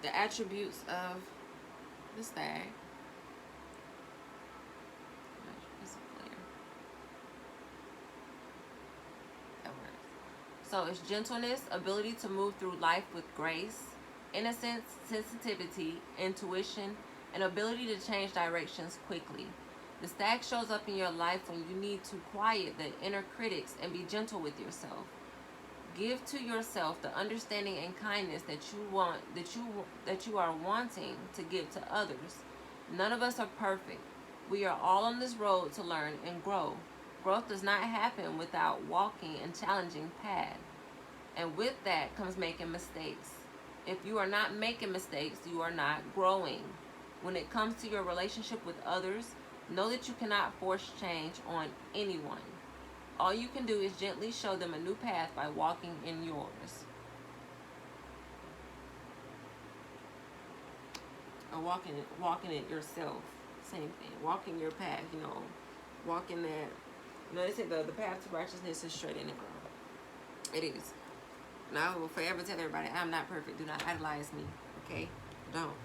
The attributes of the Stag. So it's gentleness, ability to move through life with grace, innocence, sensitivity, intuition, and ability to change directions quickly. The Stag shows up in your life when you need to quiet the inner critics and be gentle with yourself. Give to yourself the understanding and kindness that you are wanting to give to others. None of us are perfect. We are all on this road to learn and grow. Growth does not happen without walking and challenging path. And with that comes making mistakes. If you are not making mistakes, you are not growing. When it comes to your relationship with others, know that you cannot force change on anyone. All you can do is gently show them a new path by walking in yours. Or walking it yourself. Same thing. Walking your path, walking that. They say the path to righteousness is straight and narrow. It is. And I will forever tell everybody, I'm not perfect. Do not idolize me. Okay? Don't.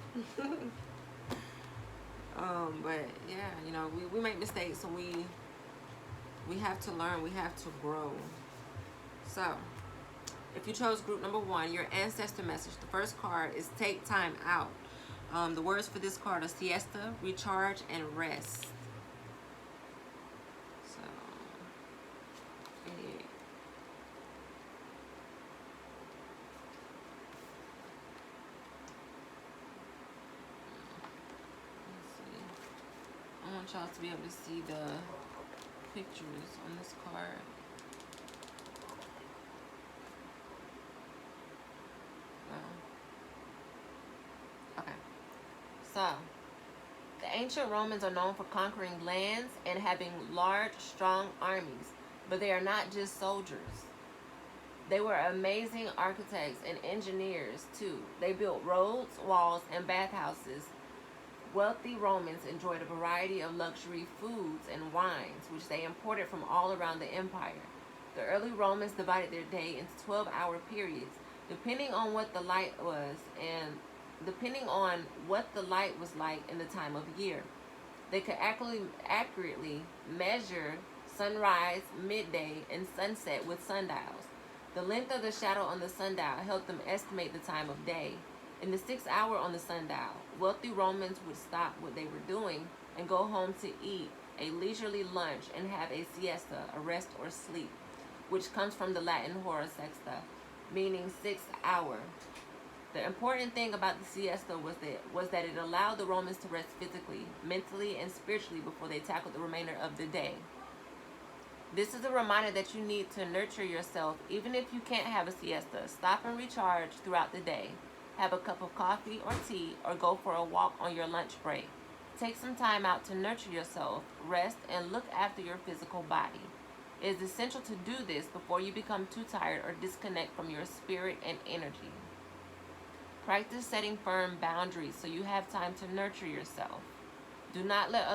But yeah, we make mistakes, and we have to learn. We have to grow. So, if you chose group number 1, your ancestor message, the first card is take time out. The words for this card are siesta, recharge, and rest. I want y'all to be able to see the pictures on this card. Okay. So, the ancient Romans are known for conquering lands and having large, strong armies, but they are not just soldiers. They were amazing architects and engineers too. They built roads, walls, and bathhouses. Wealthy Romans enjoyed a variety of luxury foods and wines, which they imported from all around the empire. The early Romans divided their day into 12-hour periods, depending on what the light was and depending on what the light was like in the time of year. They could accurately measure sunrise, midday, and sunset with sundials. The length of the shadow on the sundial helped them estimate the time of day. In the 6th hour on the sundial, wealthy Romans would stop what they were doing and go home to eat a leisurely lunch and have a siesta, a rest or sleep, which comes from the Latin hora sexta, meaning 6th hour. The important thing about the siesta was that it allowed the Romans to rest physically, mentally, and spiritually before they tackled the remainder of the day. This is a reminder that you need to nurture yourself even if you can't have a siesta. Stop and recharge throughout the day. Have a cup of coffee or tea, or go for a walk on your lunch break. Take some time out to nurture yourself, rest, and look after your physical body. It is essential to do this before you become too tired or disconnect from your spirit and energy. Practice setting firm boundaries so you have time to nurture yourself. Do not let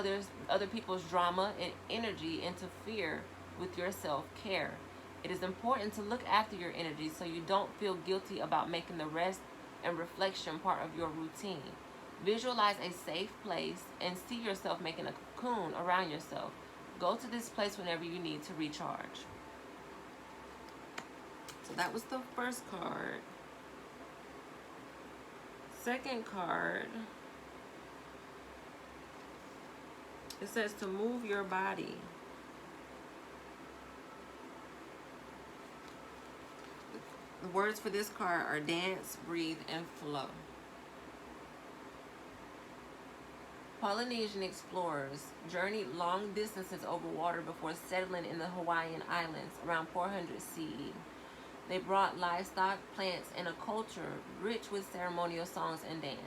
other people's drama and energy interfere with your self-care. It is important to look after your energy so you don't feel guilty about making the rest and reflection part of your routine. Visualize a safe place and see yourself making a cocoon around yourself. Go to this place whenever you need to recharge. So that was the first card. Second card It says to move your body. The words for this card are dance, breathe, and flow. Polynesian explorers journeyed long distances over water before settling in the Hawaiian Islands around 400 CE. They brought livestock, plants, and a culture rich with ceremonial songs and dance.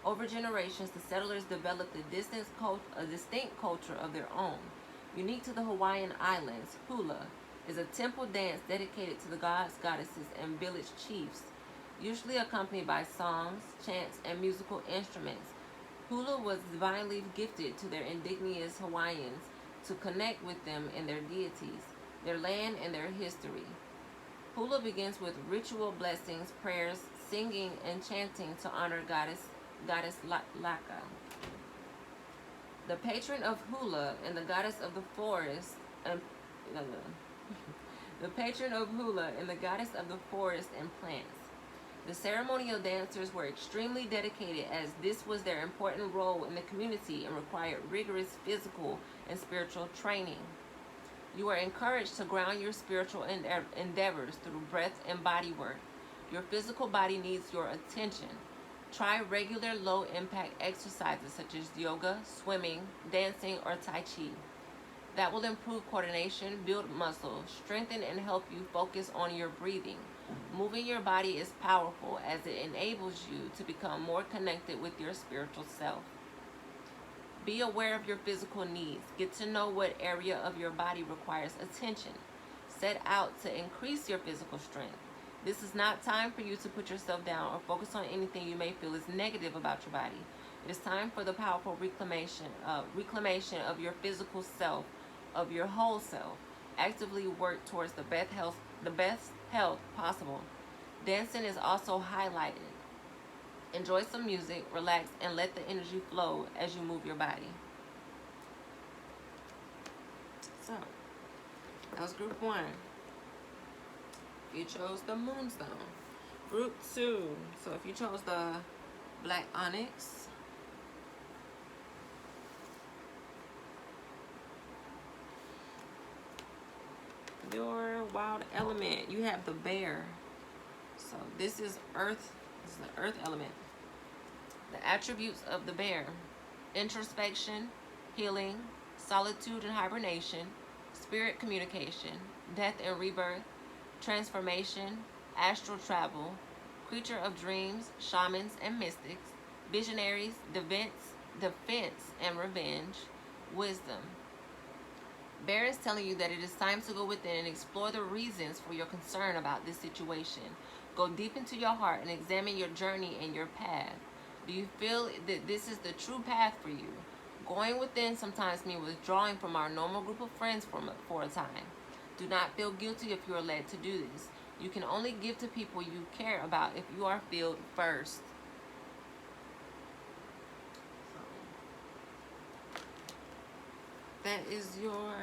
Over generations, the settlers developed a distinct culture of their own. Unique to the Hawaiian Islands, hula is a temple dance dedicated to the gods, goddesses, and village chiefs, usually accompanied by songs, chants, and musical instruments. Hula was divinely gifted to their indigenous Hawaiians to connect with them and their deities, their land, and their history. Hula begins with ritual blessings, prayers, singing, and chanting to honor Goddess Laka. The patron of hula and the goddess of the forest, the patron of hula and the goddess of the forest and plants. The ceremonial dancers were extremely dedicated as this was their important role in the community and required rigorous physical and spiritual training. You are encouraged to ground your spiritual endeavors through breath and body work. Your physical body needs your attention. Try regular low-impact exercises such as yoga, swimming, dancing, or Tai Chi. That will improve coordination, build muscle, strengthen, and help you focus on your breathing. Moving your body is powerful as it enables you to become more connected with your spiritual self. Be aware of your physical needs. Get to know what area of your body requires attention. Set out to increase your physical strength. This is not time for you to put yourself down or focus on anything you may feel is negative about your body. It is time for the powerful reclamation of your physical self, of your whole self. Actively work towards the best health possible. Dancing is also highlighted. Enjoy some music, relax, and let the energy flow as you move your body. So, that was group 1. You chose the moonstone. Group 2. So if you chose the black onyx, your wild element, you have the bear. So this is earth. This is the earth element. The attributes of the bear: introspection, healing, solitude and hibernation, spirit communication, death and rebirth, transformation, astral travel, creature of dreams, shamans and mystics, visionaries, defense and revenge, wisdom. Bear is telling you that it is time to go within and explore the reasons for your concern about this situation. Go deep into your heart and examine your journey and your path. Do you feel that this is the true path for you? Going within sometimes means withdrawing from our normal group of friends for a time. Do not feel guilty if you are led to do this. You can only give to people you care about if you are filled first. That is your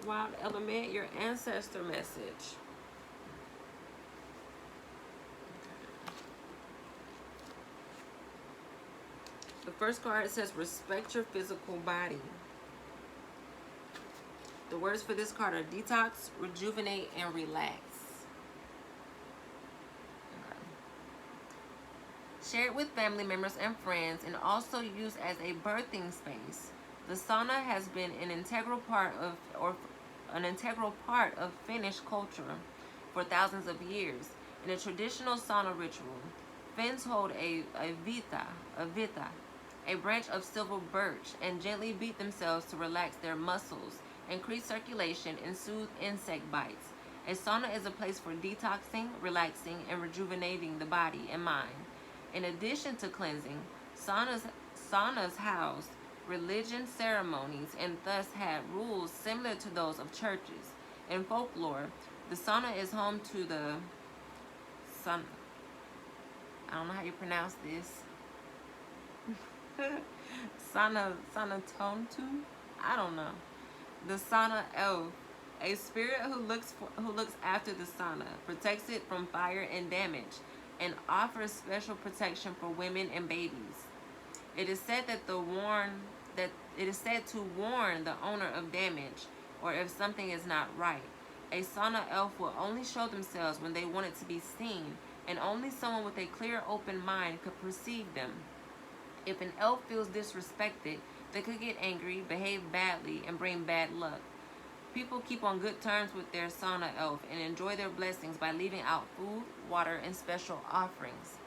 wild element, your ancestor message. The first card says respect your physical body. The words for this card are detox, rejuvenate, and relax. Okay. Share it with family members and friends and also use as a birthing space. The sauna has been an integral part of Finnish culture for thousands of years. In a traditional sauna ritual, Finns hold a vita, a branch of silver birch, and gently beat themselves to relax their muscles, increase circulation, and soothe insect bites. A sauna is a place for detoxing, relaxing, and rejuvenating the body and mind. In addition to cleansing, saunas house religion ceremonies and thus had rules similar to those of churches. In folklore, the sauna is home to the I don't know how you pronounce this. Sanatontu? I don't know. The sauna elf, a spirit who looks after the sauna, protects it from fire and damage, and offers special protection for women and babies. It is said that the worn that it is said to warn the owner of damage or if something is not right. A sauna elf will only show themselves when they want it to be seen, and only someone with a clear, open mind could perceive them. If an elf feels disrespected, they could get angry, behave badly, and bring bad luck. People keep on good terms with their sauna elf and enjoy their blessings by leaving out food, water, and special offerings.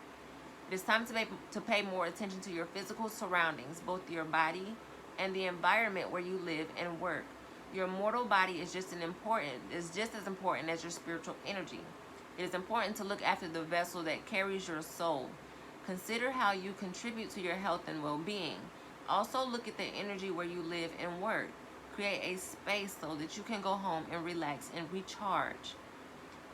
It is time to pay more attention to your physical surroundings, both your body and the environment where you live and work. Your mortal body is just as important as your spiritual energy. It is important to look after the vessel that carries your soul. Consider how you contribute to your health and well-being. Also look at the energy where you live and work. Create a space so that you can go home and relax and recharge.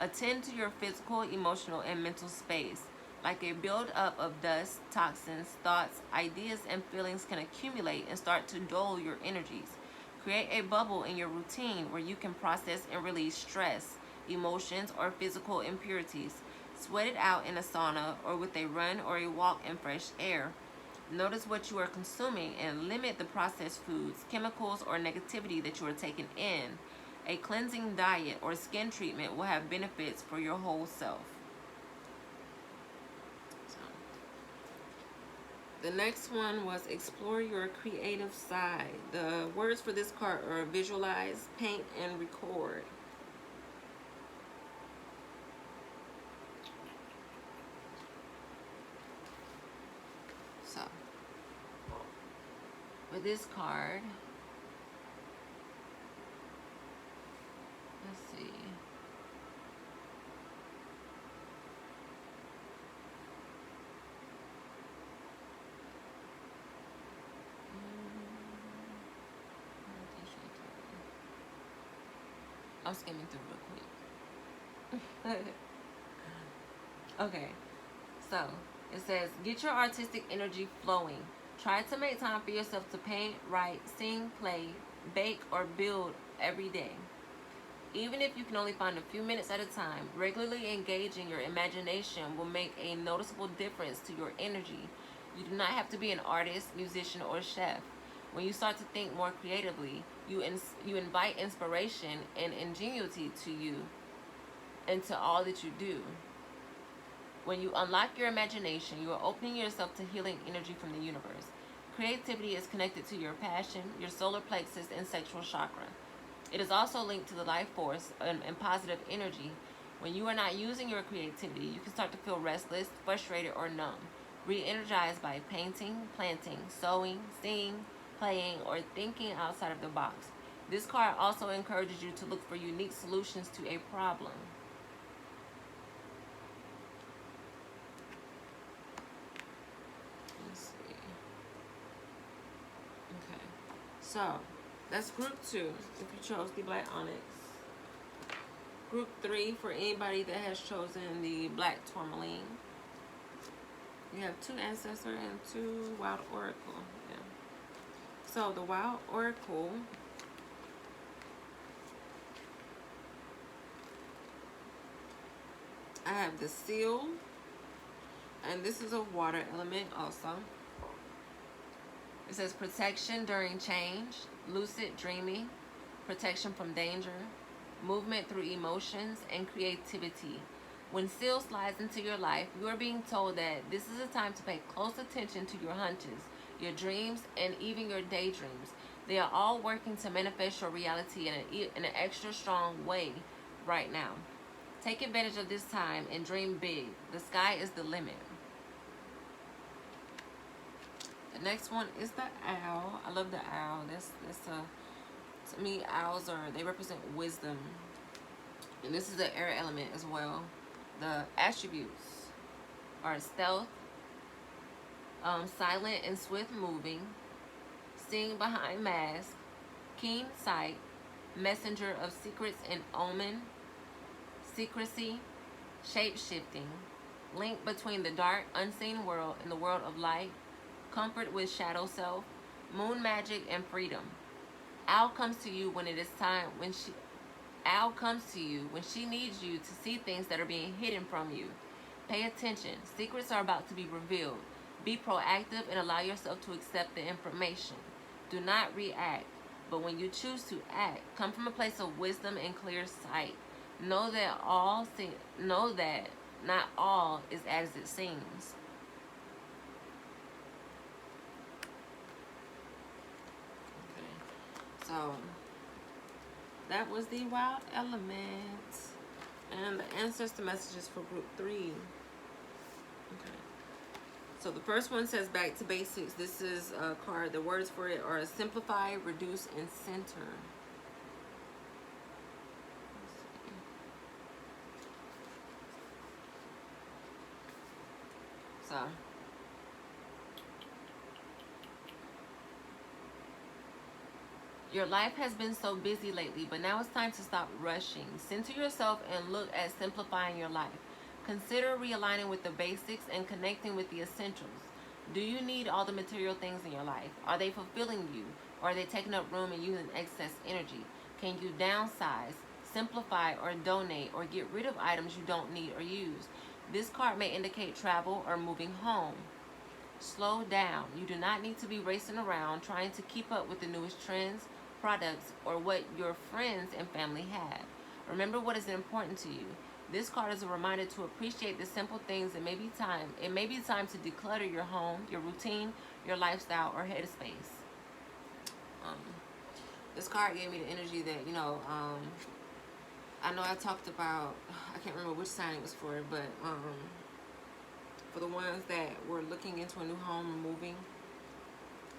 Attend to your physical, emotional, and mental space. Like a build-up of dust, toxins, thoughts, ideas, and feelings can accumulate and start to dull your energies. Create a bubble in your routine where you can process and release stress, emotions, or physical impurities. Sweat it out in a sauna or with a run or a walk in fresh air. Notice what you are consuming and limit the processed foods, chemicals, or negativity that you are taking in. A cleansing diet or skin treatment will have benefits for your whole self. The next one was explore your creative side. The words for this card are visualize, paint, and record. So, with this card, let's see. I'm skimming through real quick. Okay, so it says, get your artistic energy flowing. Try to make time for yourself to paint, write, sing, play, bake, or build every day. Even if you can only find a few minutes at a time, regularly engaging your imagination will make a noticeable difference to your energy. You do not have to be an artist, musician, or chef. When you start to think more creatively, you invite inspiration and ingenuity to you and to all that you do. When you unlock your imagination, you are opening yourself to healing energy from the universe. Creativity is connected to your passion, your solar plexus, and sexual chakra. It is also linked to the life force and positive energy. When you are not using your creativity, you can start to feel restless, frustrated, or numb. Re-energized by painting, planting, sewing, singing, playing, or thinking outside of the box. This card also encourages you to look for unique solutions to a problem. Let's see. Okay. So, that's group 2, if you chose the Black Onyx. Group 3, for anybody that has chosen the Black Tourmaline. You have 2 Ancestor and 2 Wild Oracle. Yeah. So the Wild Oracle I have the Seal, and this is a water element also. It says protection during change, lucid dreaming, protection from danger, movement through emotions, and creativity. When Seal slides into your life, you are being told that this is a time to pay close attention to your hunches, your dreams, and even your daydreams. They are all working to manifest your reality in an extra strong way right now. Take advantage of this time and dream big. The sky is the limit. The next one is the Owl. I love the owl. To me, owls they represent wisdom. And this is the air element as well. The attributes are stealth, silent and swift moving, seeing behind mask, keen sight, messenger of secrets and omen, secrecy, shape-shifting, link between the dark, unseen world and the world of light, comfort with shadow self, moon magic, and freedom. Owl comes to you when it is time, Owl comes to you when she needs you to see things that are being hidden from you. Pay attention. Secrets are about to be revealed. Be proactive and allow yourself to accept the information. Do not react, but when you choose to act, come from a place of wisdom and clear sight. Know that not all is as it seems. Okay. So that was the wild element. And the ancestor messages for group 3. Okay. So the first one says back to basics. This is a card. The words for it are simplify, reduce, and center. So your life has been so busy lately, but now it's time to stop rushing. Center yourself and look at simplifying your life. Consider realigning with the basics and connecting with the essentials. Do you need all the material things in your life? Are they fulfilling you? Or are they taking up room and using excess energy? Can you downsize, simplify, or donate, or get rid of items you don't need or use? This card may indicate travel or moving home. Slow down. You do not need to be racing around trying to keep up with the newest trends, products, or what your friends and family have. Remember what is important to you. This card is a reminder to appreciate the simple things. It may be time to declutter your home, your routine, your lifestyle, or headspace. This card gave me the energy that, I know I talked about, I can't remember which sign it was for, but for the ones that were looking into a new home or moving,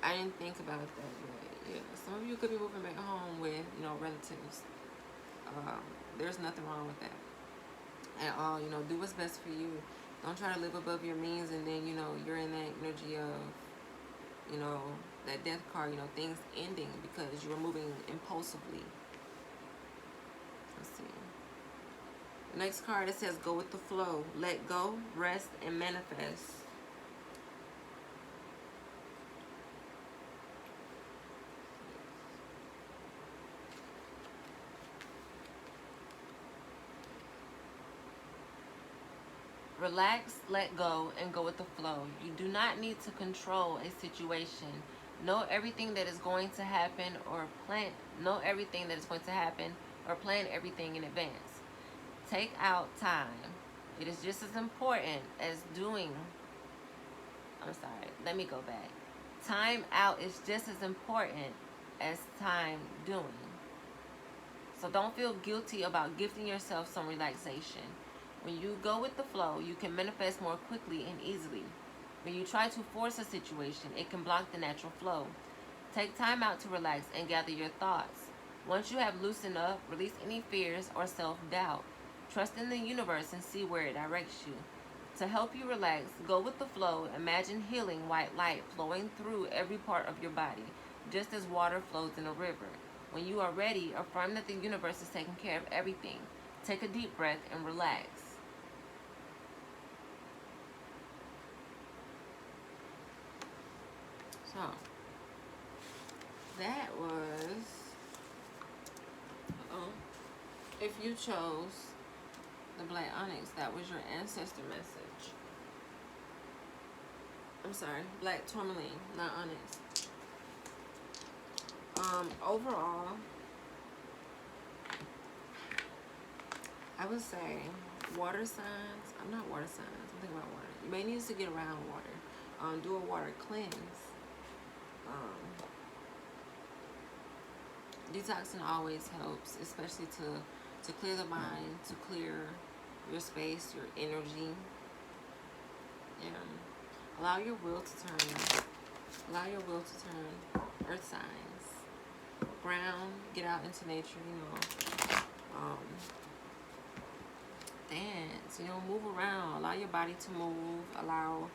I didn't think about that, but yeah, some of you could be moving back home with, relatives. There's nothing wrong with that at all. Do what's best for you. Don't try to live above your means, and then, you're in that energy of, that death card, things ending because you were moving impulsively. Let's see. The next card, it says go with the flow. Let go, rest, and manifest. Relax, let go, and go with the flow. You do not need to control a situation. Know everything that is going to happen or plan everything in advance. Take out time. It is just as important as doing. Let me go back. Time out is just as important as time doing. So don't feel guilty about gifting yourself some relaxation. When you go with the flow, you can manifest more quickly and easily. When you try to force a situation, it can block the natural flow. Take time out to relax and gather your thoughts. Once you have loosened up, release any fears or self-doubt. Trust in the universe and see where it directs you. To help you relax, go with the flow. Imagine healing white light flowing through every part of your body, just as water flows in a river. When you are ready, affirm that the universe is taking care of everything. Take a deep breath and relax. So, that was, if you chose the Black Onyx, that was your ancestor message. I'm sorry, Black Tourmaline, not Onyx. Overall, I would say water signs. I'm not water signs. I'm thinking about water. You may need to get around water. Do a water cleanse. Detoxing always helps, especially to clear the mind, to clear your space, your energy. And allow your will to turn. Allow your will to turn. Earth signs. Ground. Get out into nature. Dance. Move around. Allow your body to move. Allow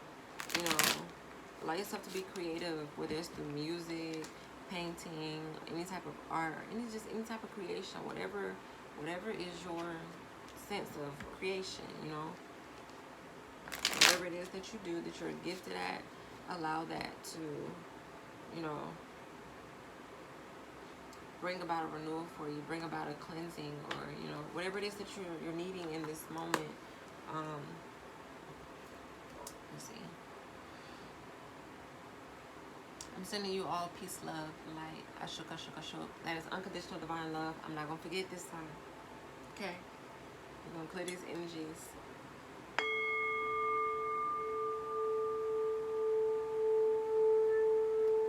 yourself to be creative, whether it's through music, painting, any type of art, any type of creation, whatever is your sense of creation, whatever it is that you do, that you're gifted at, allow that to, bring about a renewal for you, bring about a cleansing, or whatever it is that you're needing in this moment. Let's see. I'm sending you all peace, love, light. Ashuk, ashuk, ashuk. That is unconditional divine love. I'm not going to forget this time. Okay? I'm going to clear these energies.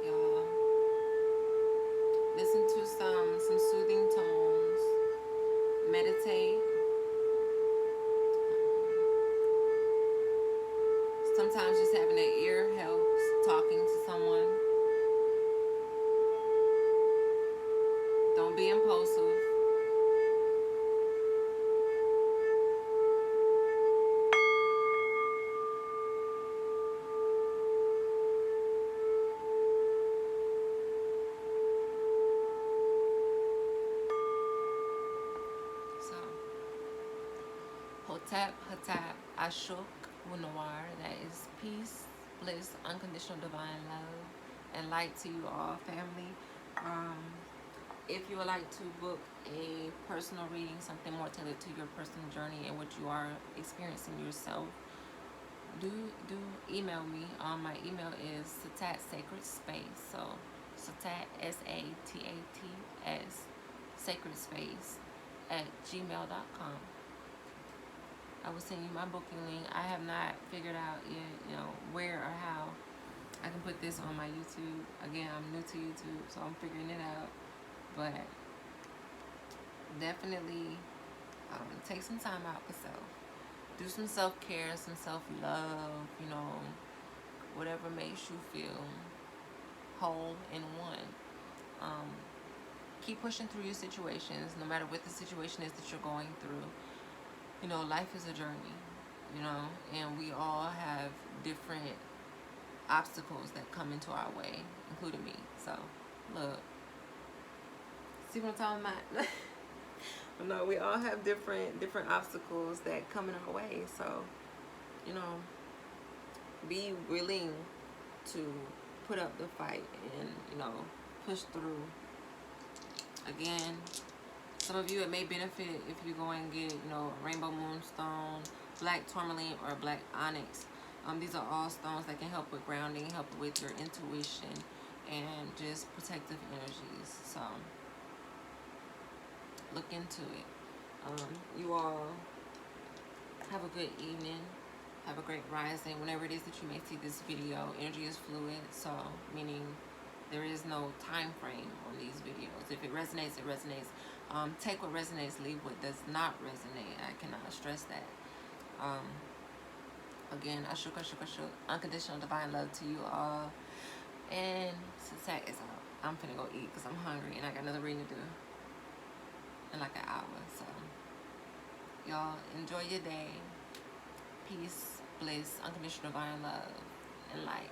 Y'all, listen to some soothing tones. Meditate. Sometimes just having an ear helps. Talking to someone. Don't be impulsive. So, Hotep, Hatap, Ashuk, Wunawar. That is peace, bliss, unconditional divine love, and light to you all, family. If you would like to book a personal reading, something more tailored to your personal journey and what you are experiencing yourself, do email me. My email is SatatsSacredSpace. So Satat, SATATS, SacredSpace @gmail.com. I will send you my booking link. I have not figured out yet, where or how I can put this on my YouTube. Again, I'm new to YouTube, so I'm figuring it out. But definitely take some time out for self. Do some self-care, some self-love, whatever makes you feel whole and one. Keep pushing through your situations, no matter what the situation is that you're going through. Life is a journey, and we all have different obstacles that come into our way, including me. So, look. See what I'm talking about? No, we all have different obstacles that come in our way. So, be willing to put up the fight and, push through. Again, some of you, it may benefit if you go and get, rainbow moonstone, black tourmaline, or black onyx. These are all stones that can help with grounding, help with your intuition, and just protective energies. So, look into it. You all have a good evening. Have a great rising. Whenever it is that you may see this video, energy is fluid. So, meaning there is no time frame on these videos. If it resonates, it resonates. Take what resonates, leave what does not resonate. I cannot stress that. Again, ashuk, ashuk, ashuk. Unconditional divine love to you all. And Satat is out. I'm finna go eat because I'm hungry and I got another reading to do in like an hour. So y'all enjoy your day. Peace, bliss, unconditional divine love, and light.